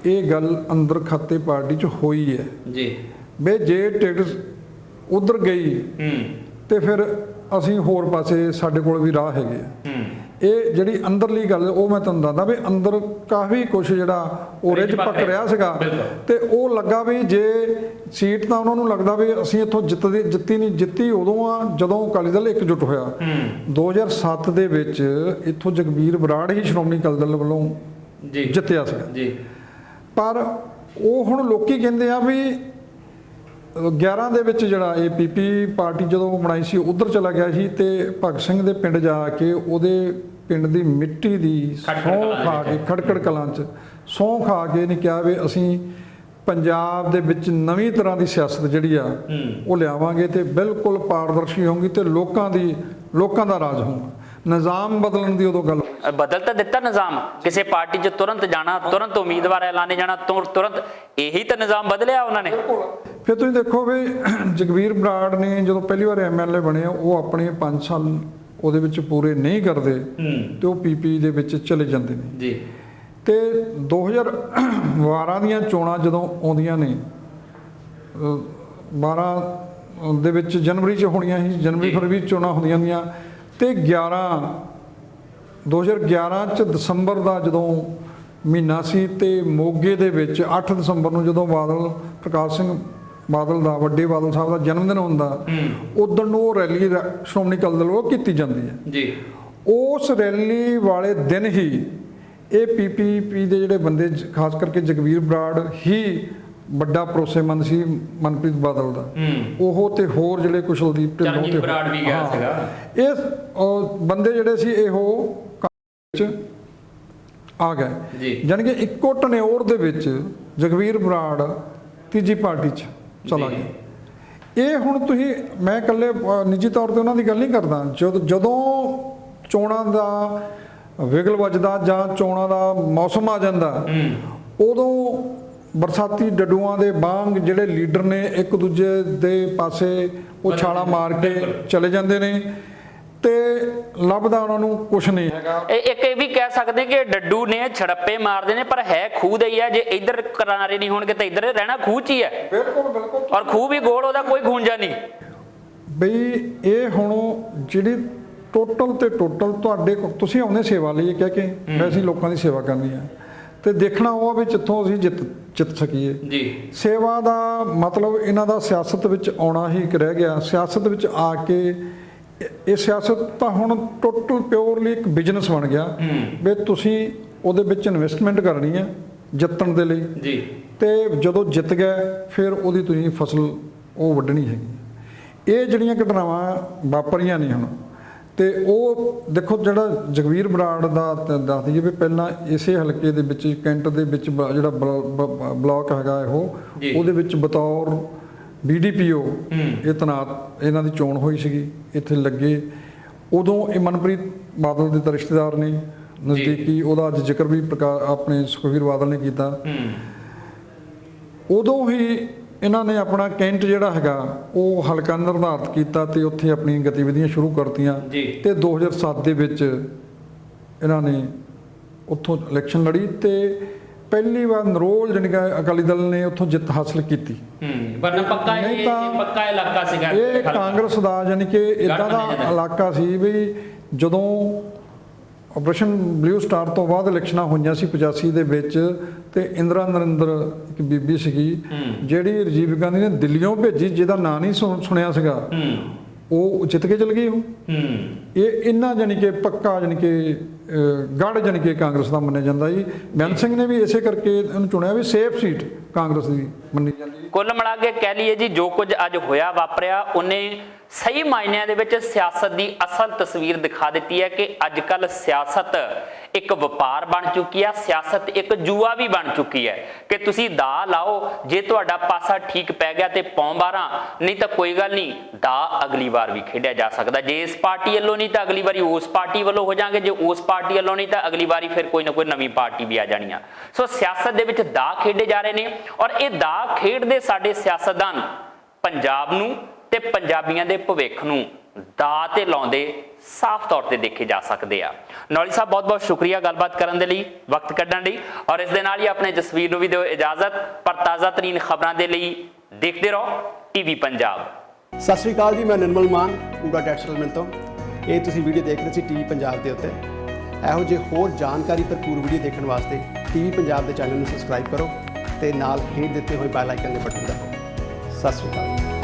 ਇਹ ਗੱਲ ਅੰਦਰ ਖਾਤੇ ਪਾਰਟੀ 'ਚ ਹੋਈ ਹੈ ਜੀ ਵੀ ਜੇ ਟਿਕਟ ਉਧਰ ਗਈ ਤੇ ਫਿਰ ਅਸੀਂ ਹੋਰ ਪਾਸੇ ਸਾਡੇ ਕੋਲ ਵੀ ਰਾਹ ਹੈਗੇ ਆ। ਇਹ ਜਿਹੜੀ ਅੰਦਰਲੀ ਗੱਲ ਉਹ ਮੈਂ ਤੁਹਾਨੂੰ ਦੱਸਦਾ ਵੀ ਅੰਦਰ ਕਾਫੀ ਕੁਝ ਜਿਹੜਾ ਉਹ ਰਿੱਝ ਪੱਕ ਰਿਹਾ ਸੀਗਾ ਤੇ ਉਹ ਲੱਗਾ ਵੀ ਜੇ ਸੀਟ ਤਾਂ ਉਹਨਾਂ ਨੂੰ ਲੱਗਦਾ ਵੀ ਅਸੀਂ ਇੱਥੋਂ ਜਿੱਤੀ ਉਦੋਂ ਆ ਜਦੋਂ ਅਕਾਲੀ ਦਲ ਇਕਜੁੱਟ ਹੋਇਆ। 2007 ਦੇ ਵਿੱਚ ਇੱਥੋਂ ਜਗਬੀਰ ਬਰਾੜ ਹੀ ਸ਼੍ਰੋਮਣੀ ਅਕਾਲੀ ਦਲ ਵੱਲੋਂ ਜਿੱਤਿਆ ਸੀਗਾ, ਪਰ ਉਹ ਹੁਣ ਲੋਕੀ ਕਹਿੰਦੇ ਆ ਵੀ 11 ਦੇ ਵਿੱਚ ਜਿਹੜਾ ਇਹ ਪੀਪੀ ਪਾਰਟੀ ਜਦੋਂ ਬਣਾਈ ਸੀ ਉਧਰ ਚਲਾ ਗਿਆ ਸੀ ਤੇ ਭਗਤ ਸਿੰਘ ਦੇ ਪਿੰਡ ਜਾ ਕੇ ਉਹਦੇ ਪਿੰਡ ਦੀ ਮਿੱਟੀ ਦੀ ਸਹੁੰ ਖਾ ਕੇ ਖਟਕੜ ਕਲਾਂ 'ਚ ਸਹੁੰ ਖਾ ਕੇ ਇਹਨੇ ਕਿਹਾ ਵੀ ਅਸੀਂ ਪੰਜਾਬ ਦੇ ਵਿੱਚ ਨਵੀਂ ਤਰ੍ਹਾਂ ਦੀ ਸਿਆਸਤ ਜਿਹੜੀ ਆ ਉਹ ਲਿਆਵਾਂਗੇ ਤੇ ਬਿਲਕੁਲ ਪਾਰਦਰਸ਼ੀ ਹੋਊਗੀ ਤੇ ਲੋਕਾਂ ਦਾ ਰਾਜ ਹੋਊਗਾ। ਨਿਜ਼ਾਮ ਬਦਲਣ ਦੀ ਉਦੋਂ ਗੱਲ ਬਦਲ ਤਾਂ ਦਿੱਤਾ ਨਿਜ਼ਾਮ, ਕਿਸੇ ਪਾਰਟੀ 'ਚ ਤੁਰੰਤ ਜਾਣਾ, ਤੁਰੰਤ ਉਮੀਦਵਾਰ ਐਲਾਨੇ ਜਾਣਾ, ਤੁਰੰਤ ਇਹੀ ਤਾਂ ਨਿਜ਼ਾਮ ਬਦਲਿਆ ਉਹਨਾਂ ਨੇ। ਫਿਰ ਤੁਸੀਂ ਦੇਖੋ ਵੀ ਜਗਬੀਰ ਬਰਾੜ ਨੇ ਜਦੋਂ ਪਹਿਲੀ ਵਾਰ ਐਮਐਲਏ ਬਣੇ ਉਹ ਆਪਣੇ 5 ਸਾਲ ਉਹਦੇ ਵਿੱਚ ਪੂਰੇ ਨਹੀਂ ਕਰਦੇ ਤੇ ਉਹ ਪੀਪੀ ਦੇ ਵਿੱਚ ਚਲੇ ਜਾਂਦੇ ਨੇ ਜੀ। ਤੇ 2012 ਦੀਆਂ ਚੋਣਾਂ ਜਦੋਂ ਆਉਂਦੀਆਂ ਨੇ 12 ਦੇ ਵਿੱਚ ਜਨਵਰੀ 'ਚ ਹੋਣੀਆਂ ਸੀ, ਜਨਵਰੀ ਫਰਵਰੀ ਚੋਣਾਂ ਹੁੰਦੀਆਂ ਦੀਆਂ ਤੇ 2011 'ਚ ਦਸੰਬਰ ਦਾ ਜਦੋਂ ਮਹੀਨਾ ਸੀ ਤੇ ਮੋਗੇ ਦੇ ਵਿੱਚ 8 ਦਸੰਬਰ ਨੂੰ ਜਦੋਂ ਪ੍ਰਕਾਸ਼ ਸਿੰਘ ਬਾਦਲ ਦਾ ਵੱਡੇ ਬਾਦਲ ਸਾਹਿਬ ਦਾ ਜਨਮ ਦਿਨ ਹੁੰਦਾ ਉਦੋਂ ਨੂੰ ਉਹ ਰੈਲੀ ਸ਼੍ਰੋਮਣੀ ਅਕਾਲੀ ਦਲ ਵੱਲੋਂ ਕੀਤੀ ਜਾਂਦੀ ਹੈ ਜੀ। ਉਸ ਰੈਲੀ ਵਾਲੇ ਦਿਨ ਹੀ ਇਹ ਪੀਪੀਪੀ ਦੇ ਜਿਹੜੇ ਬੰਦੇ ਖਾਸ ਕਰਕੇ ਜਗਬੀਰ ਬਰਾੜ ਹੀ ਵੱਡਾ ਭਰੋਸੇਮੰਦ ਸੀ ਮਨਪ੍ਰੀਤ ਬਾਦਲ ਦਾ, ਉਹ ਤੇ ਹੋਰ ਜਿਹੜੇ ਕੁਸ਼ਲਦੀਪ ਢਿੱਲੋਂ ਤੇ ਬਰਾੜ ਵੀ ਗਿਆ ਸੀਗਾ, ਇਹ ਬੰਦੇ ਜਿਹੜੇ ਸੀ ਇਹੋ ਵਿੱਚ ਆ ਗਏ। ਜਾਣੀ ਕਿ ਇੱਕੋ ਟਨਿਓਰ ਦੇ ਵਿੱਚ ਜਗਬੀਰ ਬਰਾੜ ਤੀਜੀ ਪਾਰਟੀ 'ਚ ਚਲਾ ਗਿਆ। ਇਹ ਹੁਣ ਤੁਸੀਂ ਮੈਂ ਇਕੱਲੇ ਨਿੱਜੀ ਤੌਰ ਤੇ ਉਹਨਾਂ ਦੀ ਗੱਲ ਨਹੀਂ ਕਰਦਾ, ਜਦੋਂ ਚੋਣਾਂ ਦਾ ਵਿਗਲ ਵੱਜਦਾ ਜਾਂ ਚੋਣਾਂ ਦਾ ਮੌਸਮ ਆ ਜਾਂਦਾ ਉਦੋਂ ਬਰਸਾਤੀ ਡੱਡੂਆਂ ਦੇ ਵਾਂਗ ਜਿਹੜੇ ਲੀਡਰ ਨੇ ਇੱਕ ਦੂਜੇ ਦੇ ਪਾਸੇ ਉਹ ਛਾਲਾ ਮਾਰ ਕੇ ਚਲੇ ਜਾਂਦੇ ਨੇ ਤੇ ਲੱਭਦਾ ਉਹਨਾਂ ਨੂੰ ਕੁਝ ਨਹੀਂ ਹੈਗਾ। ਇੱਕ ਇਹ ਵੀ ਕਹਿ ਸਕਦੇ ਕਿ ਡੱਡੂ ਨੇ ਛੜੱਪੇ ਮਾਰਦੇ ਨੇ ਪਰ ਹੈ ਖੂਹ ਦੇ ਹੀ ਆ, ਜੇ ਇੱਧਰ ਕਿਨਾਰੇ ਨਹੀਂ ਹੋਣਗੇ ਤਾਂ ਇੱਧਰ ਰਹਿਣਾ ਖੂਹ 'ਚ ਹੀ ਹੈ। ਬਿਲਕੁਲ ਔਰ ਖੂਹ ਵੀ ਗੋਲ, ਉਹਦਾ ਕੋਈ ਖੂੰਜਾ ਨਹੀਂ ਬਈ। ਇਹ ਹੁਣ ਜਿਹੜੀ ਟੋਟਲ ਤੁਹਾਡੇ ਤੁਸੀਂ ਆਉਂਦੇ ਸੇਵਾ ਲਈ ਕਹਿ ਕੇ ਵੈਸੇ ਲੋਕਾਂ ਦੀ ਸੇਵਾ ਕਰਨੀ ਆ ਤੇ ਦੇਖਣਾ ਉਹ ਵੀ ਜਿੱਥੋਂ ਅਸੀਂ ਜਿੱਤ ਸਕੀਏ ਜੀ। ਸੇਵਾ ਦਾ ਮਤਲਬ ਇਹਨਾਂ ਦਾ ਸਿਆਸਤ ਵਿੱਚ ਆਉਣਾ ਹੀ ਇੱਕ ਰਹਿ ਗਿਆ। ਸਿਆਸਤ ਵਿੱਚ ਆ ਕੇ ਇਹ ਸਿਆਸਤ ਤਾਂ ਹੁਣ ਟੋਟਲ ਪਿਓਰਲੀ ਇੱਕ ਬਿਜ਼ਨਸ ਬਣ ਗਿਆ ਵੀ ਤੁਸੀਂ ਉਹਦੇ ਵਿੱਚ ਇਨਵੈਸਟਮੈਂਟ ਕਰਨੀ ਹੈ ਜਿੱਤਣ ਦੇ ਲਈ ਜੀ, ਤੇ ਜਦੋਂ ਜਿੱਤ ਗਏ ਫਿਰ ਉਹਦੀ ਤੁਸੀਂ ਫਸਲ ਉਹ ਵੱਢਣੀ ਹੈਗੀ। ਇਹ ਜਿਹੜੀਆਂ ਘਟਨਾਵਾਂ ਵਾਪਰੀਆਂ ਨਹੀਂ ਹੁਣ ਤੇ ਉਹ ਦੇਖੋ ਜਿਹੜਾ ਜਗਬੀਰ ਬਰਾੜ ਦਾ ਦੱਸ ਦਈਏ ਵੀ ਪਹਿਲਾਂ ਇਸੇ ਹਲਕੇ ਦੇ ਵਿੱਚ ਕੈਂਟ ਦੇ ਵਿੱਚ ਜਿਹੜਾ ਬਲਾਕ ਹੈਗਾ ਉਹਦੇ ਵਿੱਚ ਬਤੌਰ BDPO ਇਹ ਤੈਨਾਤ ਇਹਨਾਂ ਦੀ ਚੋਣ ਹੋਈ ਸੀਗੀ, ਇੱਥੇ ਲੱਗੇ। ਉਦੋਂ ਇਹ ਮਨਪ੍ਰੀਤ ਬਾਦਲ ਦੇ ਤਾਂ ਰਿਸ਼ਤੇਦਾਰ ਨੇ ਨਜ਼ਦੀਕੀ, ਉਹਦਾ ਅੱਜ ਜ਼ਿਕਰ ਵੀ ਆਪਣੇ ਸੁਖਬੀਰ ਬਾਦਲ ਨੇ ਕੀਤਾ। ਉਦੋਂ ਹੀ ਇਹਨਾਂ ਨੇ ਆਪਣਾ ਕੈਂਟ ਜਿਹੜਾ ਹੈਗਾ ਉਹ ਹਲਕਾ ਨਿਰਧਾਰਿਤ ਕੀਤਾ ਤੇ ਉੱਥੇ ਆਪਣੀਆਂ ਗਤੀਵਿਧੀਆਂ ਸ਼ੁਰੂ ਕਰਤੀਆਂ ਤੇ 2007 ਦੇ ਵਿੱਚ ਇਹਨਾਂ ਨੇ ਉੱਥੋਂ ਇਲੈਕਸ਼ਨ ਲੜੀ ਤੇ ਪਹਿਲੀ ਵਾਰ ਨਰੋਲ ਜਾਣੀ ਕਿ ਅਕਾਲੀ ਦਲ ਨੇ ਉੱਥੋਂ ਜਿੱਤ ਹਾਸਲ ਕੀਤੀ। ਪਰ ਪੱਕਾ ਇਲਾਕਾ ਸੀਗਾ ਇਹ ਕਾਂਗਰਸ ਦਾ, ਜਾਣੀ ਕਿ ਇਦਾਂ ਦਾ ਇਲਾਕਾ ਸੀ ਵੀ ਜਦੋਂ ਆਪਰੇਸ਼ਨ ਬਲੂ ਸਟਾਰ ਤੋਂ ਬਾਅਦ ਇਲੈਕਸ਼ਨਾਂ ਹੋਈਆਂ ਸੀ 85 ਦੇ ਵਿੱਚ ਤੇ ਇੰਦਰਾ ਨਰਿੰਦਰ ਇੱਕ ਬੀਬੀ ਸੀਗੀ ਜਿਹੜੀ ਰਾਜੀਵ ਗਾਂਧੀ ਨੇ ਦਿੱਲੀੋਂ ਭੇਜੀ, ਜਿਹਦਾ ਨਾਂ ਨਹੀਂ ਸੁਣਿਆ ਸੀਗਾ, ਉਹ ਜਿੱਤ ਕੇ ਚਲ ਗਈ। ਇਹ ਇੰਨਾ ਜਾਣੀ ਕਿ ਪੱਕਾ ਜਾਣੀ ਕਿ ਗੜ੍ਹ ਜਾਣੀ ਕਿ ਕਾਂਗਰਸ ਦਾ ਮੰਨਿਆ ਜਾਂਦਾ ਜੀ। ਬੇਅੰਤ ਸਿੰਘ ਨੇ ਵੀ ਇਸੇ ਕਰਕੇ ਇਹਨੂੰ ਚੁਣਿਆ ਵੀ ਸੇਫ ਸੀਟ ਕਾਂਗਰਸ ਦੀ ਮੰਨੀ ਜਾਂਦੀ ਹੈ। ਕੁੱਲ ਮਿਲਾ ਕੇ ਕਹਿ ਲਈਏ ਜੀ, ਜੋ ਕੁਝ ਅੱਜ ਹੋਇਆ ਵਾਪਰਿਆ ਉਹਨੇ ਸਹੀ ਮਾਇਨਿਆਂ ਦੇ ਵਿੱਚ ਸਿਆਸਤ ਦੀ ਅਸਲ ਤਸਵੀਰ ਦਿਖਾ ਦਿੱਤੀ ਹੈ ਕਿ ਅੱਜ ਕੱਲ੍ਹ ਸਿਆਸਤ ਇੱਕ ਵਪਾਰ ਬਣ ਚੁੱਕੀ ਹੈ, ਸਿਆਸਤ ਇੱਕ ਜੂਆ ਵੀ ਬਣ ਚੁੱਕੀ ਹੈ ਕਿ ਤੁਸੀਂ ਦਾ ਲਾਓ, ਜੇ ਤੁਹਾਡਾ ਪਾਸਾ ਠੀਕ ਪੈ ਗਿਆ ਤੇ ਪੌਂ 12, ਨਹੀਂ ਤਾਂ ਕੋਈ ਗੱਲ ਨਹੀਂ, ਦਾ ਅਗਲੀ ਵਾਰ ਵੀ ਖੇਡਿਆ ਜਾ ਸਕਦਾ। ਜੇ ਇਸ ਪਾਰਟੀ ਵੱਲੋਂ ਨਹੀਂ ਤਾਂ ਅਗਲੀ ਵਾਰੀ ਉਸ ਪਾਰਟੀ ਵੱਲੋਂ ਹੋ ਜਾਣਗੇ, ਜੇ ਉਸ ਪਾਰਟੀ ਵੱਲੋਂ ਨਹੀਂ ਤਾਂ ਅਗਲੀ ਵਾਰੀ ਫਿਰ ਕੋਈ ਨਾ ਕੋਈ ਨਵੀਂ ਪਾਰਟੀ ਵੀ ਆ ਜਾਣੀ ਆ। ਸੋ ਸਿਆਸਤ ਦੇ ਵਿੱਚ ਦਾ ਖੇਡੇ ਜਾ ਰਹੇ ਨੇ ਔਰ ਇਹ ਦਾ ਖੇਡਦੇ ਸਾਡੇ ਸਿਆਸਤਦਾਨ ਪੰਜਾਬ ਨੂੰ ਤੇ ਪੰਜਾਬੀਆਂ ਦੇ ਭਵਿੱਖ ਨੂੰ ਦਾ ਤੇ ਲਾਉਂਦੇ ਸਾਫ਼ ਤੌਰ ਤੇ ਦੇਖੇ ਜਾ ਸਕਦੇ ਆ। ਨੌਲੀ ਸਾਹਿਬ, ਬਹੁਤ ਬਹੁਤ ਸ਼ੁਕਰੀਆ ਗੱਲਬਾਤ ਕਰਨ ਦੇ ਲਈ, ਵਕਤ ਕੱਢਣ ਲਈ, ਔਰ ਇਸ ਦੇ ਨਾਲ ਹੀ ਆਪਣੇ ਜਸਵੀਰ ਨੂੰ ਵੀ ਦਿਓ ਇਜਾਜ਼ਤ। ਪਰ ਤਾਜ਼ਾ ਤਰੀਨ ਖਬਰਾਂ ਦੇ ਲਈ ਦੇਖਦੇ ਰਹੋ ਟੀਵੀ ਪੰਜਾਬ। ਸਤਿ ਸ਼੍ਰੀ ਅਕਾਲ ਜੀ, ਮੈਂ ਨਿਰਮਲ ਮਾਨ ਪੂਰਾ ਡੈਟ ਸੈਟਲਮੈਂਟ ਤੋਂ। ਇਹ ਤੁਸੀਂ ਵੀਡੀਓ ਦੇਖ ਰਹੇ ਸੀ ਟੀਵੀ ਪੰਜਾਬ ਦੇ ਉੱਤੇ। ਇਹੋ ਜਿਹੇ ਹੋਰ ਜਾਣਕਾਰੀ ਭਰਪੂਰ ਵੀਡੀਓ ਦੇਖਣ ਵਾਸਤੇ ਟੀਵੀ ਪੰਜਾਬ ਦੇ ਚੈਨਲ ਨੂੰ ਸਬਸਕ੍ਰਾਈਬ ਕਰੋ ਤੇ ਨਾਲ ਹੇਠ ਦਿੱਤੇ ਹੋਏ ਬੈਲ ਆਈਕਨ ਦੇ ਬਟਨ ਦਬਾਓ। ਸਤਿ ਸ਼੍ਰੀ ਅਕਾਲ।